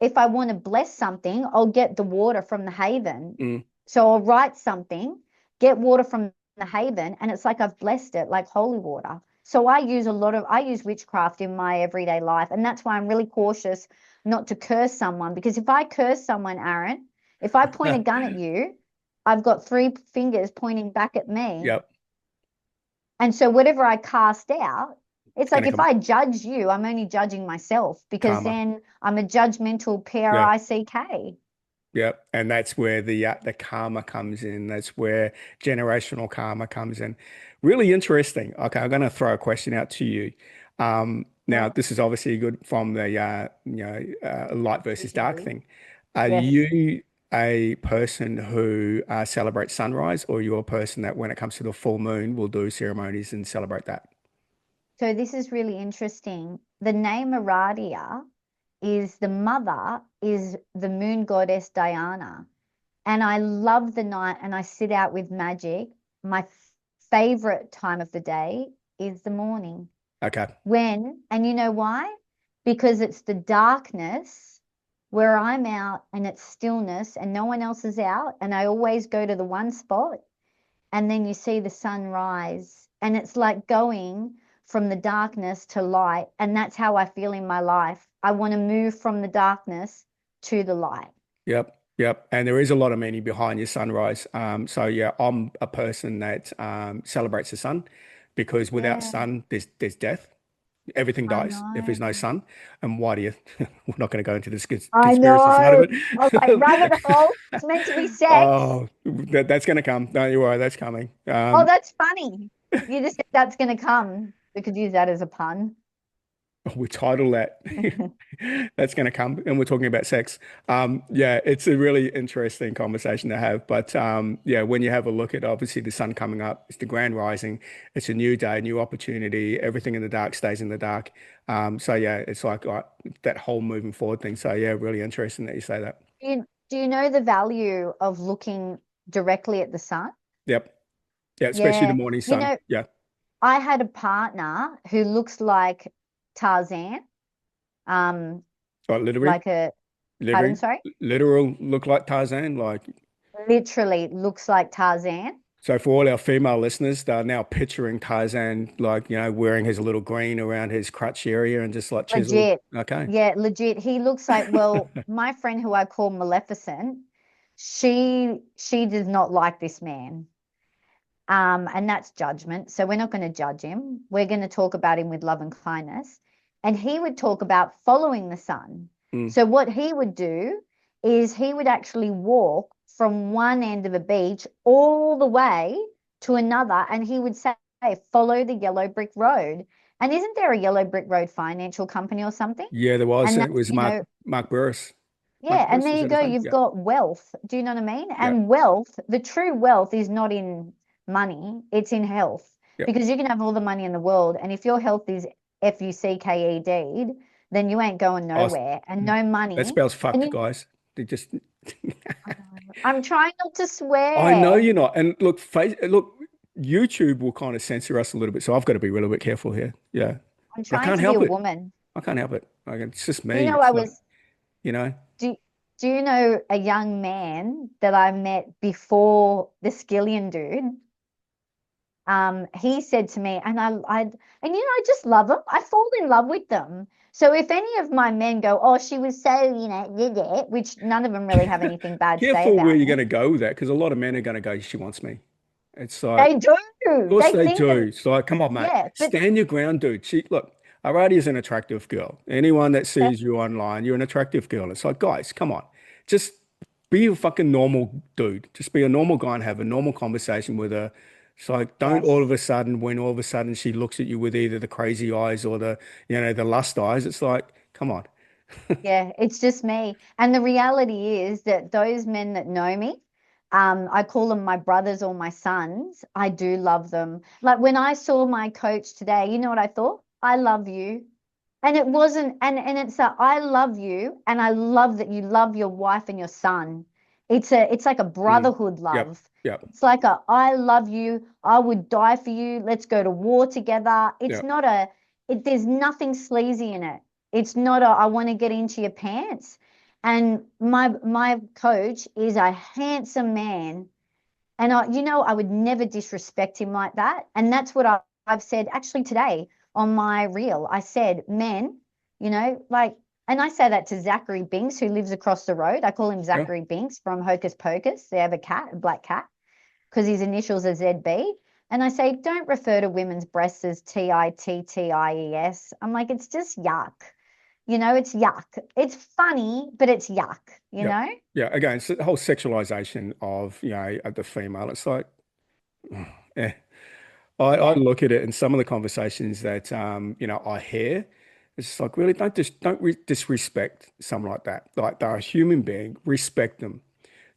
if I want to bless something, I'll get the water from the Haven. Mm. So I'll write something, get water from the Haven, and it's like I've blessed it like holy water. So I use witchcraft in my everyday life, and that's why I'm really cautious not to curse someone, because if I curse someone, Aaron, if I point a gun at you, I've got three fingers pointing back at me. Yep. And so whatever I cast out, it's like Gonna if come I judge you, I'm only judging myself, because karma. then I'm a judgmental Yeah. P-R-I-C-K. Yep. And that's where the karma comes in. That's where generational karma comes in. Really interesting. Okay, I'm going to throw a question out to you. Now, Yeah. this is obviously good from the light versus dark Visionary. thing. Are Yes. you a person who celebrates sunrise, or you're a person that when it comes to the full moon will do ceremonies and celebrate that? So this is really interesting. The name Aradia is the mother, is the moon goddess Diana. And I love the night, and I sit out with magic. My favorite time of the day is the morning. Okay. And you know why? Because it's the darkness where I'm out, and it's stillness and no one else is out. And I always go to the one spot, and then you see the sun rise, and it's like going from the darkness to light. And that's how I feel in my life. I want to move from the darkness to the light. Yep. Yep. And there is a lot of meaning behind your sunrise. So yeah, I'm a person that celebrates the sun because without Yeah, sun, there's death. Everything I dies if there's no know. sun. And why do you? We're not going to go into this I conspiracy side of know. it. I was like, rabbit hole. It's meant to be sex. Oh, that's going to come. Don't you worry, that's coming. Oh, that's funny. You just said that's going to come. We could use that as a pun. We title that. That's going to come, and we're talking about sex. Yeah, it's a really interesting conversation to have. But yeah, when you have a look at obviously the sun coming up, it's the grand rising, it's a new day, new opportunity. Everything in the dark stays in the dark. So yeah, it's like that whole moving forward thing. So yeah, really interesting that you say that. Do you know the value of looking directly at the sun? Yep. Yeah, especially the Yeah. morning You sun. know, Yeah. I had a partner who looks like Tarzan, um, Like literally, like a, pardon, literally, sorry, literal look like Tarzan. Like, literally looks like Tarzan. so for all our female listeners, they're now picturing Tarzan, like, wearing his little green around his crotch area and just like chiseled. Legit. Okay. Yeah, legit. He looks like, well, my friend who I call Maleficent, she does not like this man. And that's judgment. So we're not going to judge him. We're going to talk about him with love and kindness. And he would talk about following the sun. Mm. So what he would do is he would actually walk from one end of a beach all the way to another, and he would say, follow the yellow brick road. And isn't there a yellow brick road financial company or something? Yeah, there was. And It that's, was Mark Burris. yeah, Mark and Burris, there is you that his go. name? You've Yeah. got wealth. Do you know what I mean? Yeah. And wealth, the true wealth is not in money, it's in health. Yep. Because you can have all the money in the world, and if your health is FUCKED, then you ain't going Oh, nowhere, and no that money. spells And fucked, guys. They just I'm trying not to I know swear. you're not. And look, look, YouTube will kind of censor us a little bit, so I've got to be a little bit careful here. Yeah. I'm But I trying can't to be a help it. woman. I can't help it. Like, it's just Do you me. know I It's like, was you know. do, do you know a young man that I met before the Skillion dude? He said to me, I just love them. I fall in love with them. So if any of my men go, oh, she was so, yeah, which none of them really have anything bad to say Careful where about you're going me. to go with that, because a lot of men are going to go, she wants me. It's like, They do. of course They they think do. that, It's like, come on, mate. yeah, but Stand your ground, dude. Look, Arati is an attractive girl. Anyone that sees you online, you're an attractive girl. It's like, guys, come on. Just be a fucking normal dude. Just be a normal guy and have a normal conversation with her. It's like, don't all of Yes. a sudden, when all of a sudden she looks at you with either the crazy eyes or the lust eyes, it's like, come on. Yeah, it's just me. And the reality is that those men that know me, I call them my brothers or my sons. I do love them. Like when I saw my coach today, you know what I thought? I love you. And it wasn't, and it's a I love you, and I love that you love your wife and your son. It's like a Mm. brotherhood Yep. love. Yep. It's like a I love you, I would die for you, let's go to war together. It's Yep. not there's nothing sleazy in it. It's not a I want to get into your pants. And my coach is a handsome man. And I would never disrespect him like that. And that's what I've said actually today on my reel. I said, men, like, and I say that to Zachary Binks, who lives across the road. I call him Yeah. Zachary Binks from Hocus Pocus. They have a cat, a black cat, because his initials are ZB. And I say, don't refer to women's breasts as TITTIES. I'm like, it's just yuck. It's yuck. It's funny, but it's yuck, you Yep. know? Yeah. Again, it's the whole sexualization of the female. It's like, eh. I Yeah. look at it in some of the conversations that I hear. It's just like really don't disrespect someone like that. Like they're a human being. Respect them.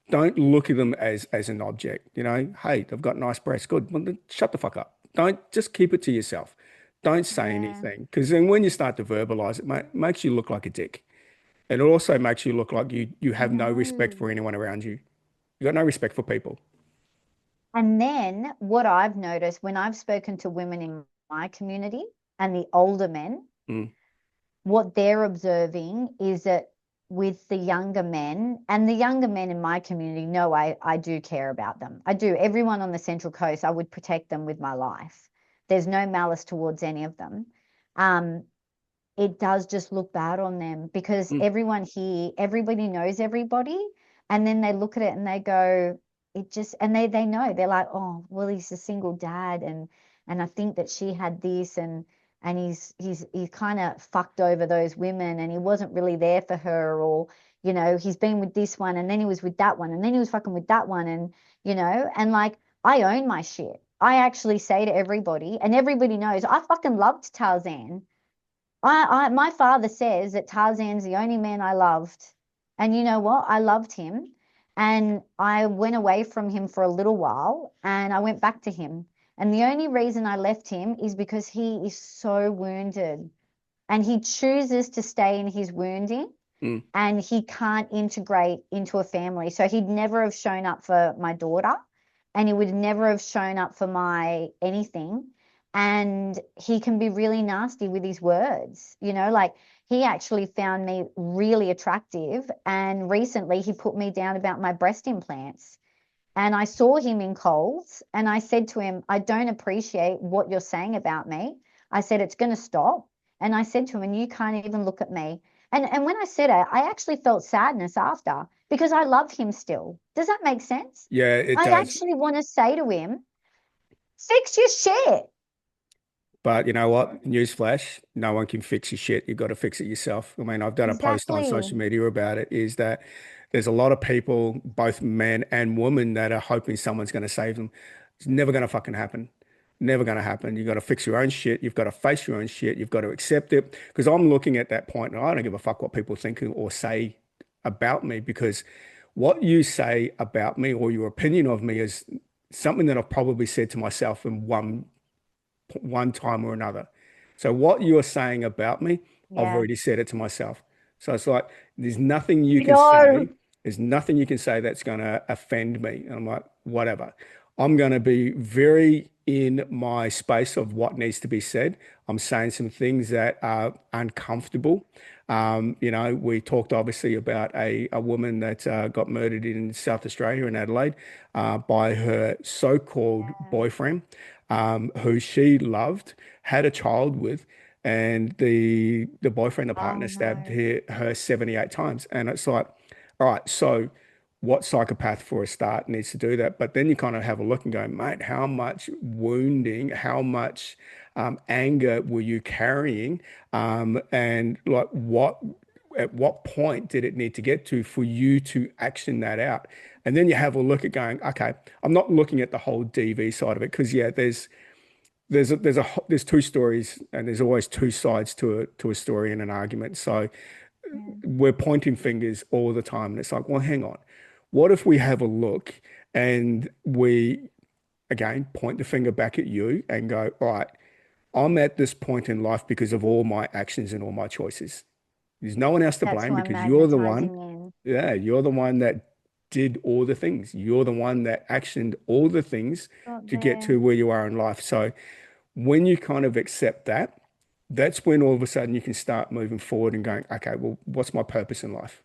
Don't look at them as an object. Hey, they've got nice breasts. Good. Well, then shut the fuck up. Don't just keep it to yourself. Don't say Yeah. anything because then when you start to verbalize it, makes you look like a dick. And it also makes you look like you I have no respect know. for anyone around you. You got no respect for people. And then what I've noticed when I've spoken to women in my community and the older men, Mm, what they're observing is that with the younger men, and the younger men in my community know I do care about them. I do. Everyone on the Central Coast, I would protect them with my life. There's no malice towards any of them. Um, it does just look bad on them because mm, everyone here, everybody knows everybody. And then they look at it and they go, it just, and they know, they're like, oh, well, he's a single dad. And I think that she had this and he kind of fucked over those women and he wasn't really there for her or, he's been with this one and then he was with that one and then he was fucking with that one. And like, I own my shit. I actually say to everybody, and everybody knows, I fucking loved Tarzan. My father says that Tarzan's the only man I loved. And you know what? I loved him. And I went away from him for a little while and I went back to him. And the only reason I left him is because he is so wounded and he chooses to stay in his wounding mm. and he can't integrate into a family. So he'd never have shown up for my daughter and he would never have shown up for my anything. And he can be really nasty with his words, like he actually found me really attractive. And recently he put me down about my breast implants. And I saw him in Coles and I said to him, I don't appreciate what you're saying about me. I said, it's going to stop. And I said to him, and you can't even look at me. And when I said it, I actually felt sadness after because I love him still. Does that make sense? Yeah, it I does. actually want to say to him, fix your shit. But you know what? Newsflash, no one can fix your shit. You've got to fix it yourself. I mean, I've done a post on Exactly. social media about it, is that there's a lot of people, both men and women, that are hoping someone's going to save them. It's never going to fucking happen. Never going to happen. You've got to fix your own shit. You've got to face your own shit. You've got to accept it. Because I'm looking at that point and I don't give a fuck what people think or say about me because what you say about me or your opinion of me is something that I've probably said to myself in one time or another. So what you're saying about me, I've Yeah. already said it to myself. So it's like there's nothing you You can know. say. There's nothing you can say that's going to offend me. And I'm like, whatever. I'm going to be very in my space of what needs to be said. I'm saying some things that are uncomfortable. We talked obviously about a woman that got murdered in South Australia in Adelaide by her so-called Yeah. boyfriend who she loved, had a child with, and the boyfriend, the Oh partner, stabbed no. her 78 times. And it's like, all right, so what psychopath for a start needs to do that? But then you kind of have a look and go, mate, how much wounding, how much anger were you carrying? And like, what? at what point did it need to get to for you to action that out? And then you have a look at going, okay, I'm not looking at the whole DV side of it because yeah, there's two stories and there's always two sides to a story and an argument. So Yeah. we're pointing fingers all the time. And it's like, well, hang on. What if we have a look and we again point the finger back at you and go, all right, I'm at this point in life because of all my actions and all my choices. There's no one else to That's blame who I'm because you're the one, magnetizing in. yeah, you're the one that did all the things. You're the one that actioned all the things Got to get there. to where you are in life. So when you kind of accept that, that's when all of a sudden you can start moving forward and going, okay, well, what's my purpose in life?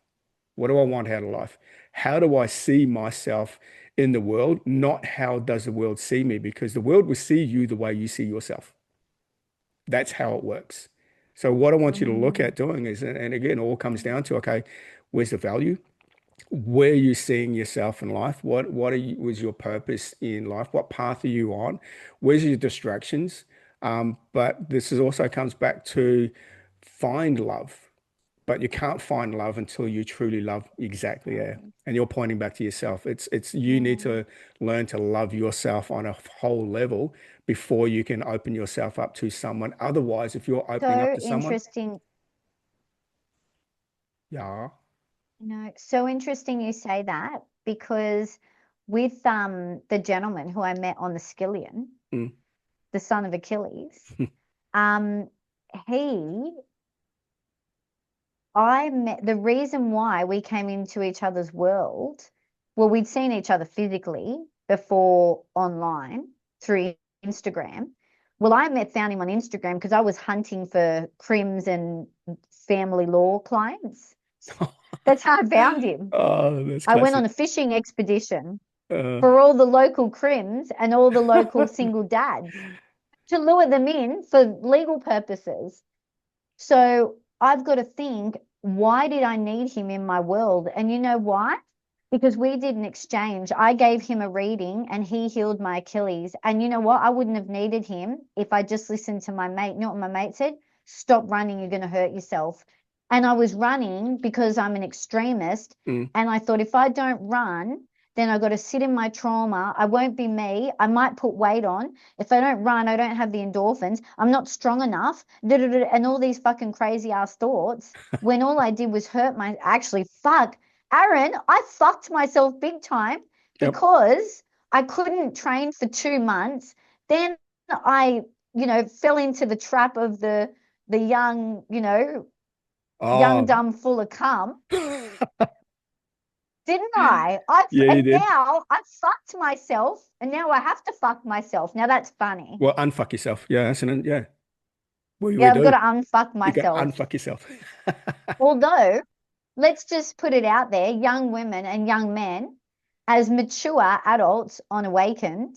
What do I want out of life? How do I see myself in the world? Not how does the world see me? Because the world will see you the way you see yourself. That's how it works. So what I want you to look Mm, at doing is, and again, it all comes down to, okay, where's the value? Where are you seeing yourself in life? Was your purpose in life? What path are you on? Where's your distractions? But this is also comes back to find love. But you can't find love until you truly love exactly, yeah. right. And you're pointing back to yourself. It's you need Yeah. to learn to love yourself on a whole level before you can open yourself up to someone. Otherwise, if you're opening up So to someone, interesting. yeah. So interesting you say that because with the gentleman who I met on the Skillion, Mm. the son of Achilles, um, he I met the reason why we came into each other's world, well, we'd seen each other physically before online through Instagram. Well, found him on Instagram because I was hunting for crims and family law clients. That's how I found him. Oh, that's I went on classic. a fishing expedition Uh, for all the local crims and all the local single dads to lure them in for legal purposes. So I've got to think, why did I need him in my world? And you know why? Because we did an exchange. I gave him a reading and he healed my Achilles. And you know what? I wouldn't have needed him if I just listened to my mate. You know what my mate said? Stop running, you're going to hurt yourself. And I was running because I'm an extremist. mm. And I thought, if I don't run, then I've got to sit in my trauma. I won't be me. I might put weight on. If I don't run, I don't have the endorphins. I'm not strong enough. And all these fucking crazy ass thoughts when all I did was hurt my, actually, fuck. Aaron, I fucked myself big time Yep. because I couldn't train for 2 months. Then I, fell into the trap of the young, young, Oh, dumb, full of cum, didn't I? yeah, you And did. now I fucked myself, and now I have to fuck myself. Now that's funny. Well, unfuck yourself. Yeah, that's an, yeah. We Yeah, I've got do. to unfuck You got to myself. unfuck yourself. Although, let's just put it out there, young women and young men, as mature adults on Awakened,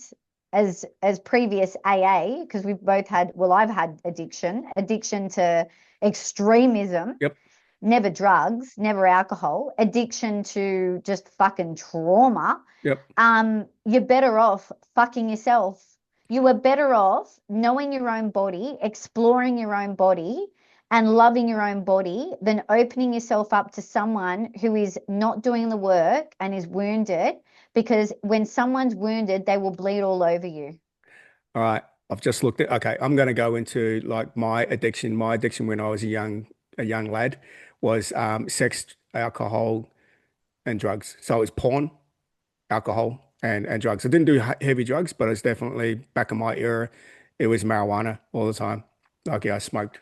as previous AA, because we've both had, well, I've had addiction to extremism, Yep. never drugs, never alcohol, addiction to just fucking trauma. Yep. You're better off fucking yourself. You are better off knowing your own body, exploring your own body, and loving your own body than opening yourself up to someone who is not doing the work and is wounded. Because when someone's wounded, they will bleed all over you. All right. I've just looked at, okay, I'm going to go into like my addiction. My addiction when I was a young lad was sex, alcohol, and drugs. So it was porn, alcohol, and drugs. I didn't do heavy drugs, but it's definitely back in my era. It was marijuana all the time. Like, yeah, I smoked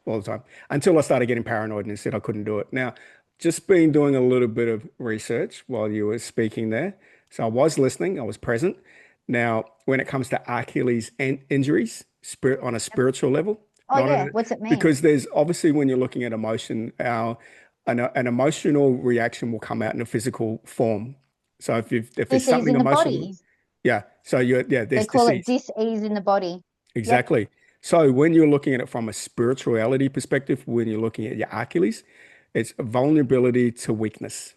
all the time until I started getting paranoid and said I couldn't do it. Now, just been doing a little bit of research while you were speaking there. So I was listening, I was present. Now, when it comes to Achilles and injuries, spirit on a spiritual level, Oh, not on yeah. a, What's it mean? because there's obviously when you're looking at emotion, an emotional reaction will come out in a physical form. So if there's Dis-ease something in the emotional, body. yeah. So They there's call it disease. dis-ease in the body. Yep. Exactly. So when you're looking at it from a spirituality perspective, when you're looking at your Achilles, it's vulnerability to weakness.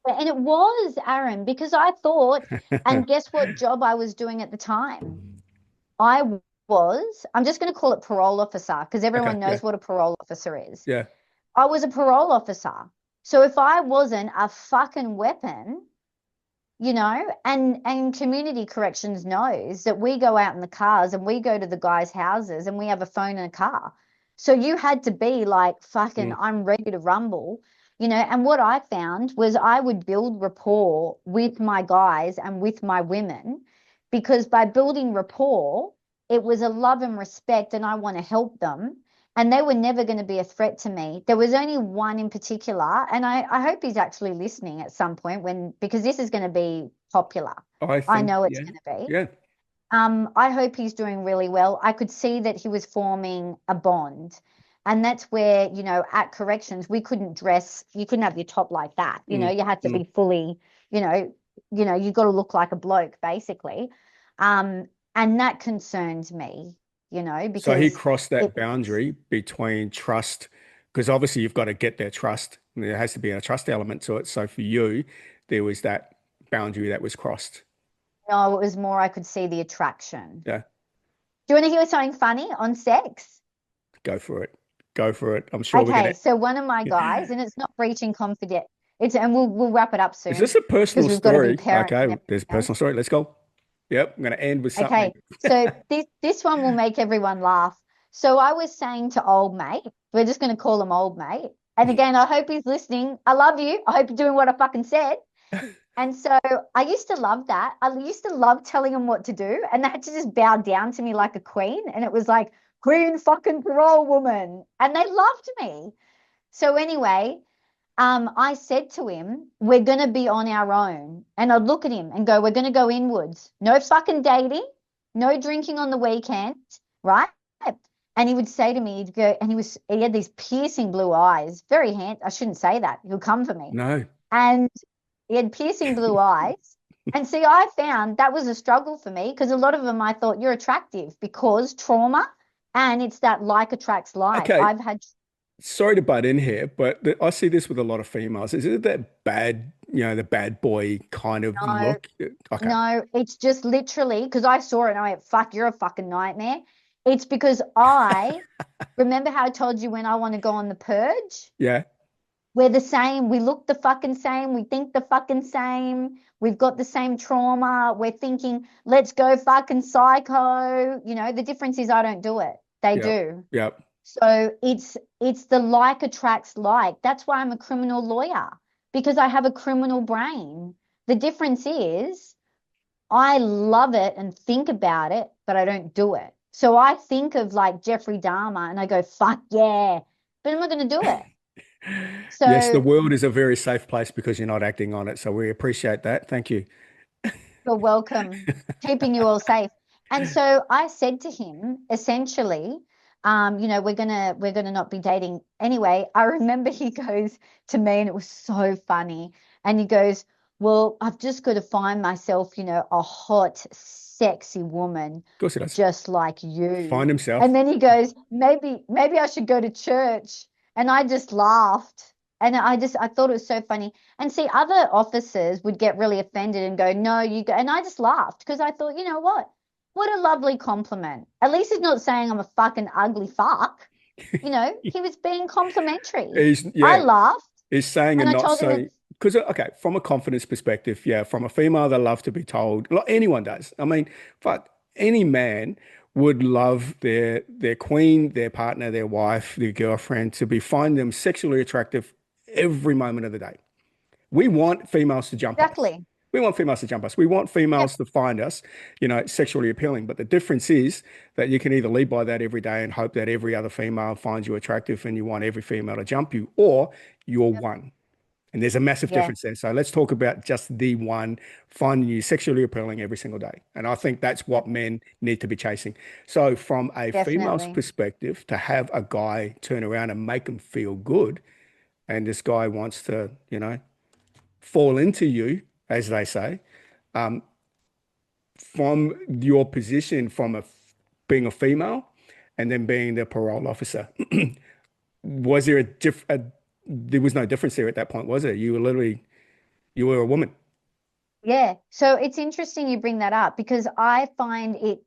And it was, Aaron, because I thought, and guess what job I was doing at the time? I I'm just going to call it parole officer because Okay. everyone Yeah. knows what a parole officer is. Yeah. I was a parole officer. So if I wasn't a fucking weapon, and community corrections knows that we go out in the cars and we go to the guys' houses and we have a phone and a car. So you had to be like, fucking, I'm ready to rumble, and what I found was I would build rapport with my guys and with my women, because by building rapport, it was a love and respect, and I want to help them. And they were never going to be a threat to me. There was only one in particular, and I hope he's actually listening at some point, because this is going to be popular. I know it's going to be. Yeah. I hope he's doing really well. I could see that he was forming a bond. And that's where, at corrections, we couldn't dress, you couldn't have your top like that. You had to be fully, you got to look like a bloke, basically. And that concerns me, because so he crossed that boundary between trust, because obviously you've got to get their trust. There has to be a trust element to it. So for you, there was that boundary that was crossed. No, it was more I could see the attraction. Yeah. Do you want to hear something funny on sex? Go for it. Go for it. I'm sure we're gonna. So one of my guys, and it's not breaching confidence. And we'll wrap it up soon. Is this a personal we've got to be story? Okay, there's a else. personal story. Let's go. Yep, I'm going to end with something. Okay, so this one will make everyone laugh. So I was saying to old mate, we're just going to call him old mate. And again, I hope he's listening. I love you. I hope you're doing what I fucking said. And so I used to love that. I used to love telling them what to do, and they had to just bow down to me like a queen. And it was like, queen fucking parole woman. And they loved me. So anyway, I said to him, we're going to be on our own. And I'd look at him and go, we're going to go inwards. No fucking dating, no drinking on the weekend, right? And he would say to me, he'd go, and he had these piercing blue eyes, very handsome. I shouldn't say that. He'll come for me. No. And he had piercing blue eyes. And see, I found that was a struggle for me, because a lot of them I thought, you're attractive because trauma, and it's that like attracts like. Okay. I've had. Sorry to butt in here, but I see this with a lot of females. Is it that bad, the bad boy kind of look? Okay. No, it's just literally because I saw it and I went, fuck, you're a fucking nightmare. It's because I remember how I told you when I want to go on the purge? Yeah. We're the same. We look the fucking same. We think the fucking same. We've got the same trauma. We're thinking, let's go fucking psycho. The difference is I don't do it. They do. Yep. So it's the like attracts like. That's why I'm a criminal lawyer, because I have a criminal brain. The difference is I love it and think about it, but I don't do it. So I think of like Jeffrey Dahmer and I go, fuck yeah, but I'm not going to do it. So yes, the world is a very safe place because you're not acting on it. So we appreciate that. Thank you. You're welcome. Keeping you all safe. And so I said to him, essentially, we're gonna not be dating anyway. I remember he goes to me, and it was so funny. And he goes, well, I've just got to find myself, a hot, sexy woman, of course he does, just like you. Find himself. And then he goes, maybe I should go to church. And I just laughed. And I thought it was so funny. And see, other officers would get really offended and go, no, you go. And I just laughed because I thought, you know what? What a lovely compliment. At least he's not saying I'm a fucking ugly fuck. He was being complimentary. I laughed. He's saying and not saying, because, okay, from a confidence perspective, yeah, from a female, they love to be told, like anyone does. I mean, fuck, any man would love their queen, their partner, their wife, their girlfriend find them sexually attractive every moment of the day. We want females to jump us. We want females to jump us. We want females to find us, sexually appealing. But the difference is that you can either lead by that every day and hope that every other female finds you attractive and you want every female to jump you, or you're one. And there's a massive difference there. So let's talk about just the one, finding you sexually appealing every single day. And I think that's what men need to be chasing. So from a female's perspective, to have a guy turn around and make them feel good, and this guy wants to, fall into you, as they say, from your position being a female and then being the parole officer, was there there was no difference there at that point, was there? You were a woman. Yeah. So it's interesting you bring that up, because I find it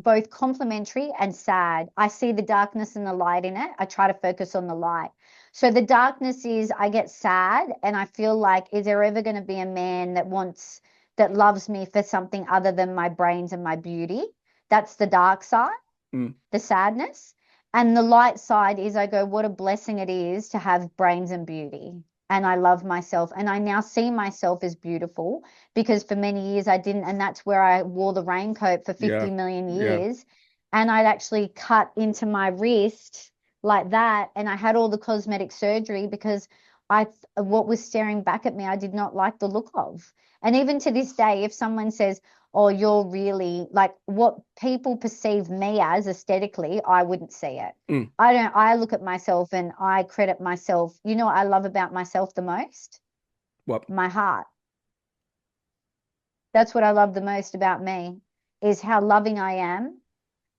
both complimentary and sad. I see the darkness and the light in it. I try to focus on the light. So the darkness is I get sad and I feel like, is there ever going to be a man that loves me for something other than my brains and my beauty? That's the dark side, the sadness. And the light side is I go, what a blessing it is to have brains and beauty. And I love myself. And I now see myself as beautiful because for many years I didn't. And that's where I wore the raincoat for Yeah. 50 million Yeah. years. And I'd actually cut into my wrist like that. And I had all the cosmetic surgery because what was staring back at me, I did not like the look of. And even to this day, if someone says, oh, you're really like what people perceive me as aesthetically, I wouldn't see it. Mm. I look at myself and I credit myself. You know what I love about myself the most? What? My heart. That's what I love the most about me is how loving I am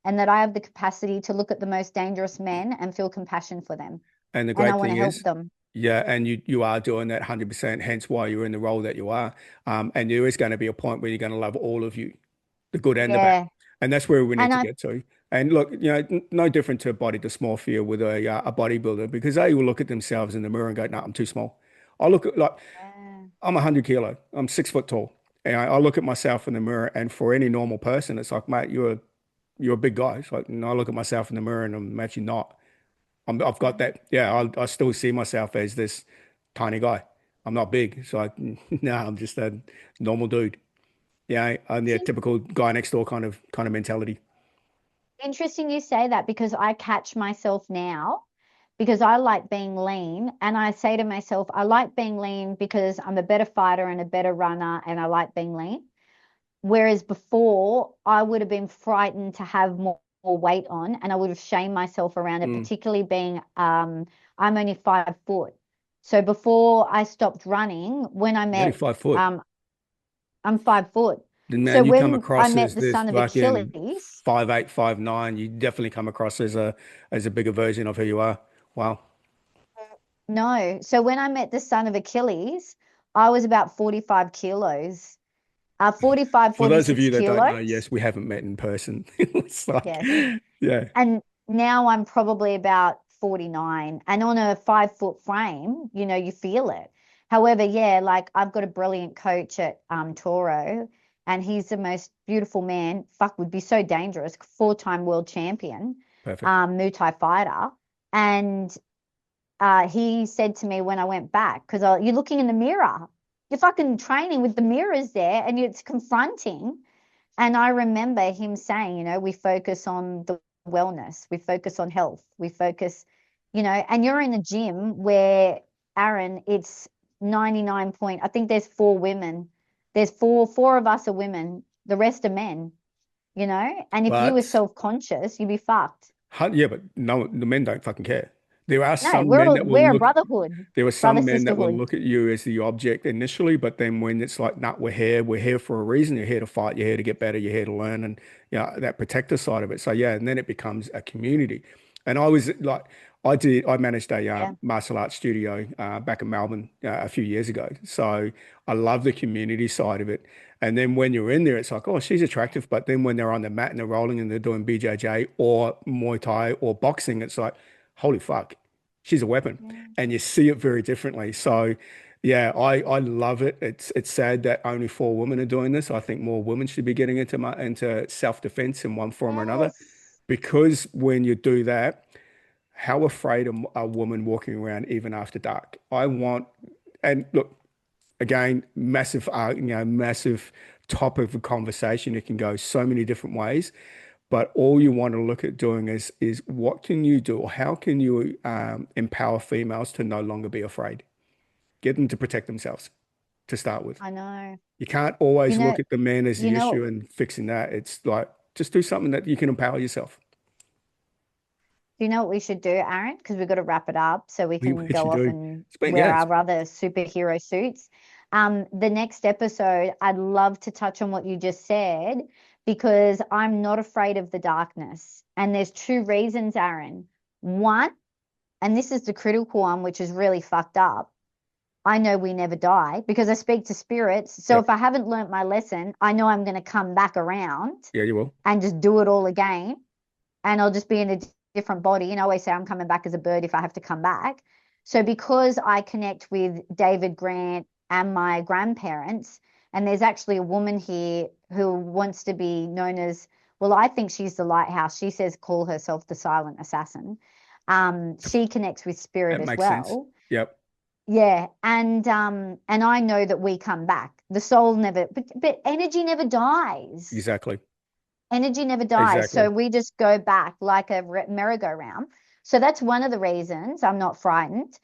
and that I have the capacity to look at the most dangerous men and feel compassion for them. And the And I great want to thing help is, them. yeah, and you are doing that 100%, hence why you're in the role that you are. And there is going to be a point where you're going to love all of you, the good and the bad. Yeah. And that's where we need And to I, get to. And look, no different to body dysmorphia with a bodybuilder because they will look at themselves in the mirror and go, no, I'm too small. I look at like yeah. I'm 100 kilo. I'm 6 foot tall. And I look at myself in the mirror, and for any normal person, it's like, mate, you're a big guy. It's like, and I look at myself in the mirror, and I'm actually not. I've got that. Yeah, I still see myself as this tiny guy. I'm not big. So no, I'm just a normal dude. Yeah, I'm the typical guy next door kind of mentality. Interesting you say that because I catch myself now because I like being lean. And I say to myself, I like being lean because I'm a better fighter and a better runner and I like being lean. Whereas before, I would have been frightened to have more weight on and I would have shamed myself around it, Mm. particularly being, I'm only 5 foot. So before I stopped running, when I You're only met, 5 foot. um, I'm 5 foot. Then So man, you come when I across met as the this son of fucking Achilles, 5'8", 5'9". You definitely come across as a bigger version of who you are. Wow. no. So when I met the son of Achilles, I was about 45 kilos, 45, For those of 46 you that don't know, kilos. yes, we haven't met in person. It's like, Yes. yeah, And now I'm probably about 49. And on a 5 foot frame, you feel it. However, yeah, like I've got a brilliant coach at Toro, and he's the most beautiful man. Fuck, would be so dangerous. 4-time world champion, perfect. Muay Thai fighter. And he said to me when I went back, because you're looking in the mirror, you're fucking training with the mirrors there, and it's confronting. And I remember him saying, we focus on the wellness, we focus on health, we focus, and you're in a gym where, Aaron, it's 99 point, I think there's 4 women. There's four of us are women, the rest are men, and if you were But self-conscious, you'd be fucked. yeah, but no, the men don't fucking care. There are No, some men that will we're a look. brotherhood, There are brother some men that will sisterhood. look at you as the object initially, but then when it's like, nah, we're here for a reason. You're here to fight. You're here to get better. You're here to learn, and that protector side of it. So yeah, and then it becomes a community. And I was like, I managed a Yeah. martial arts studio back in Melbourne a few years ago. So I love the community side of it. And then when you're in there, it's like, oh, she's attractive. But then when they're on the mat and they're rolling and they're doing BJJ or Muay Thai or boxing, it's like, holy fuck, she's a weapon, Yeah. and you see it very differently. So, yeah, I love it. It's sad that only 4 women are doing this. I think more women should be getting into self-defense in one form or another, Yes. because when you do that, how afraid am a woman walking around even after dark? And look, again, massive topic of conversation. It can go so many different ways. But all you want to look at doing is what can you do, or how can you empower females to no longer be afraid? Get them to protect themselves to start with. I know. You can't You always know, look at the man as you the know, issue and fixing that. It's like just do something that you can empower yourself. Do you know what we should do, Aaron? Because we've got to wrap it up so we We, can we go should off do. and It's been wear yeah, our other superhero suits. The next episode, I'd love to touch on what you just said because I'm not afraid of the darkness. And there's 2 reasons, Aaron. One, and this is the critical one, which is really fucked up. I know we never die because I speak to spirits. So yep, if I haven't learnt my lesson, I know I'm going to come back around yeah, you will. and just do it all again, and I'll just be in a different body. And I always say I'm coming back as a bird if I have to come back. So because I connect with David Grant and my grandparents, and there's actually a woman here who wants to be known as, well, I think she's the lighthouse. She says call herself the silent assassin. She connects with spirit That as makes sense. well. Yep. Yeah, and I know that we come back. The soul never, but energy never dies. Exactly. Energy never dies. So Exactly. we just go back like a merry-go-round. So that's one of the reasons I'm not frightened.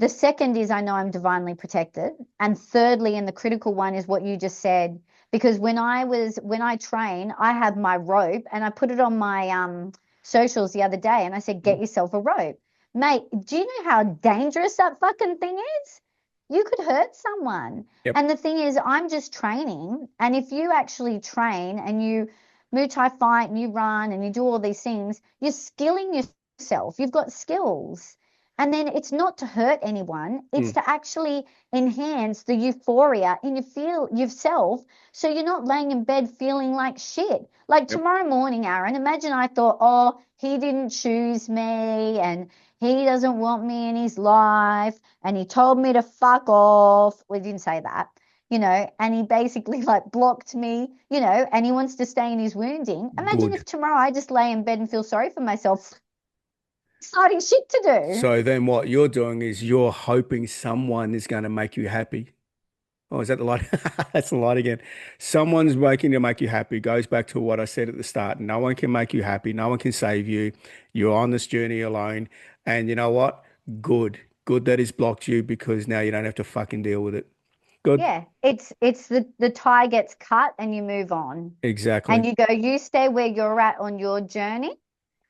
The second is I know I'm divinely protected. And thirdly, and the critical one is what you just said, because when I train, I have my rope and I put it on my socials the other day and I said, get Mm. yourself a rope. Mate, do you know how dangerous that fucking thing is? You could hurt someone. Yep. And the thing is, I'm just training. And if you actually train and you Muay Thai fight and you run and you do all these things, you're skilling yourself. You've got skills. And then it's not to hurt anyone, it's Mm. to actually enhance the euphoria in your feel yourself so you're not laying in bed feeling like shit. Like Yep. tomorrow morning, Aaron, imagine I thought, oh, he didn't choose me and he doesn't want me in his life and he told me to fuck off. We didn't say that, and he basically like blocked me, and he wants to stay in his wounding. Imagine if Good. tomorrow I just lay in bed and feel sorry for myself. Exciting shit to do. So then what you're doing is you're hoping someone is going to make you happy. Oh, is that the light? That's the light again. Someone's making to make you happy. Goes back to what I said at the start. No one can make you happy. No one can save you. You're on this journey alone. And you know what? Good. Good that it's blocked you because now you don't have to fucking deal with it. Good. Yeah, it's the tie gets cut and you move on. And Exactly. you go, you stay where you're at on your journey.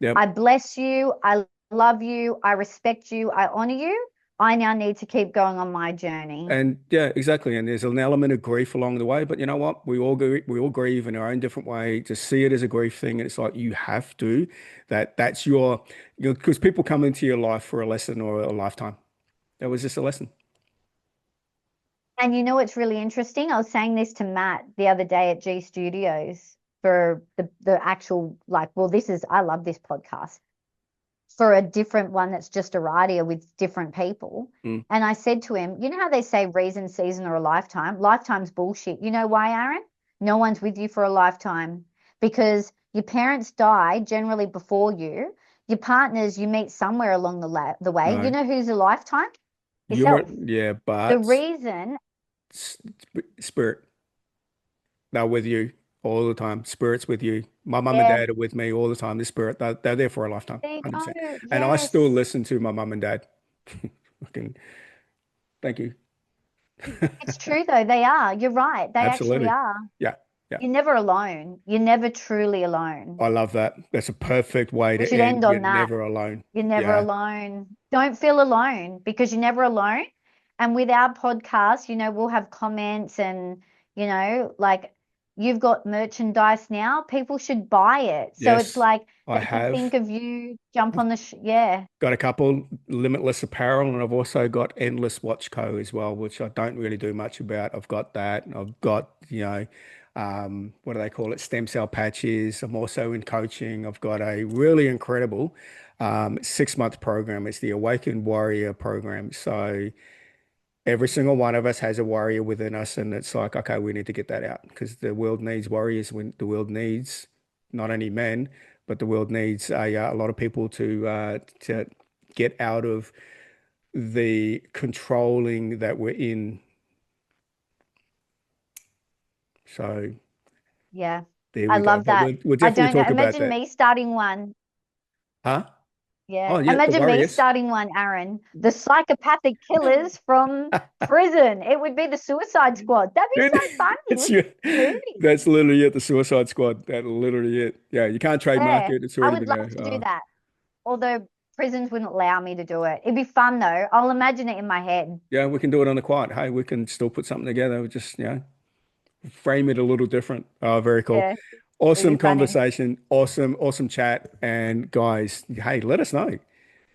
Yep. I bless you. I love you. I respect you. I honor you. I now need to keep going on my journey. And yeah, exactly. And there's an element of grief along the way, but you know what? We all grieve in our own different way. Just see it as a grief thing. And it's like you have to, that's your, because people come into your life for a lesson or a lifetime. That was just a lesson. And you know what's really interesting? I was saying this to Matt the other day at G Studios for the actual like, well, I love this podcast for a different one that's just Aradia with different people. Mm. And I said to him, you know how they say reason, season, or a lifetime? Lifetime's bullshit. You know why, Aaron? No one's with you for a lifetime because your parents die generally before you. Your partners you meet somewhere along the way. You No, know who's a lifetime? you're, Yourself. yeah, The but reason, spirit, they're with you all the time. Spirit's with you. My mum and yeah, dad are with me all the time. The spirit, they're there for a lifetime, there you go. 100%. And I still Yes, listen to my mum and dad. Fucking, thank you. it's true though. They are. You're right. They actually Absolutely. are. Yeah. Yeah. You're never alone. You're never truly alone. I love that. That's a perfect way We to should end. end You're on that. never alone. You're never Yeah. alone. Don't feel alone because you're never alone. And with our podcast, we'll have comments and, like you've got merchandise now. People should buy it. So it's Yes, like I they could think have. of you, jump on the yeah. Got a couple limitless apparel, and I've also got endless watch co as well, which I don't really do much about. I've got that. I've got, what do they call it? Stem cell patches. I'm also in coaching. I've got a really incredible 6 month program. It's the Awakened Warrior program. So every single one of us has a warrior within us, and it's like, okay, we need to get that out because the world needs warriors. When the world needs not only men, but the world needs a lot of people to get out of the controlling that we're in. So Yeah. there I we go. love But that. we'll I definitely don't know. talk about Imagine that, me starting one. huh? Yeah. Oh yeah, the Imagine me warriors. starting one, Aaron. The psychopathic killers from prison. It would be the Suicide Squad. That'd be Dude, so funny. it's Wouldn't you. it? Movie. That's literally it. The Suicide Squad. That's literally it. Yeah, you can't trademark Yeah. it. It's I already would been love there. to do that. Although prisons wouldn't allow me to do it. It'd be fun though. I'll imagine it in my head. Yeah, we can do it on the quiet. Hey, we can still put something together. We just, frame it a little different. Oh, very cool. Yeah. It'd be Awesome funny. conversation. Awesome, awesome chat. And guys, hey, let us know.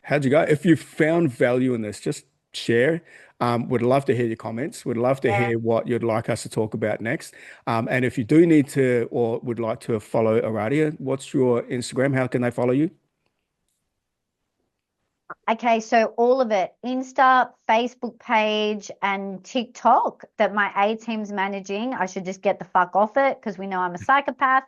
How'd you go? If you found value in this, just share. Would love to hear your comments. Would love to Yeah. hear what you'd like us to talk about next. And if you do need to or would like to follow Aradia, what's your Instagram? How can they follow you? Okay, so all of it, Insta, Facebook page, and TikTok that my A team's managing. I should just get the fuck off it because we know I'm a psychopath.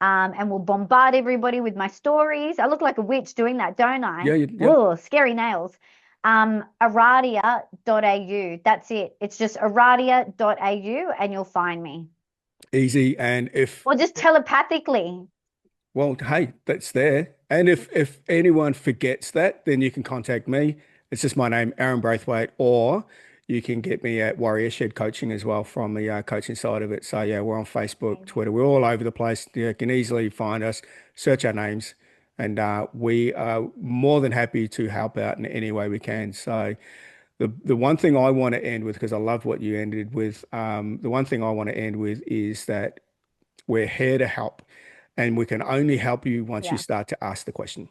And will bombard everybody with my stories. I look like a witch doing that, don't Yeah, I? yeah. Whoa, scary nails. Aradia.au. That's it. It's just aradia.au and you'll find me. Easy. And if Or just telepathically. Well, hey, that's there. And if anyone forgets that, then you can contact me. It's just my name, Aaron Braithwaite, or you can get me at Warrior Shed Coaching as well from the coaching side of it. So yeah, we're on Facebook, Twitter, we're all over the place. You can easily find us, search our names, and we are more than happy to help out in any way we can. So the one thing I want to end with, because I love what you ended with, the one thing I want to end with is that we're here to help, and we can only help you once you Yeah. start to ask the question.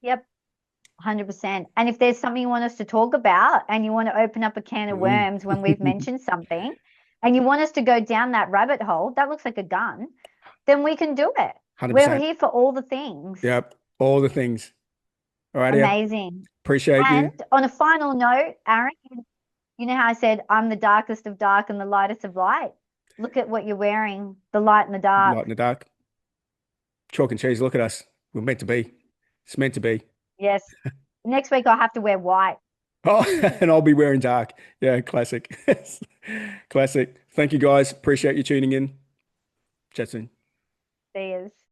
Yep. 100%. And if there's something you want us to talk about and you want to open up a can of Mm. worms when we've mentioned something and you want us to go down that rabbit hole, that looks like a gun, then we can do it. We're 100%. here for all the things. Yep. All the things. All right, yeah. Amazing. Appreciate And you. on a final note, Aaron, you know how I said I'm the darkest of dark and the lightest of light? Look at what you're wearing, the light and the Light dark. in the dark. Chalk and cheese. Look at us. We're meant to be. It's meant to be. Yes. Next week I'll have to wear white. Oh, and I'll be wearing dark. Yeah, classic. Classic. Thank you guys. Appreciate you tuning in. Chat soon. See yous.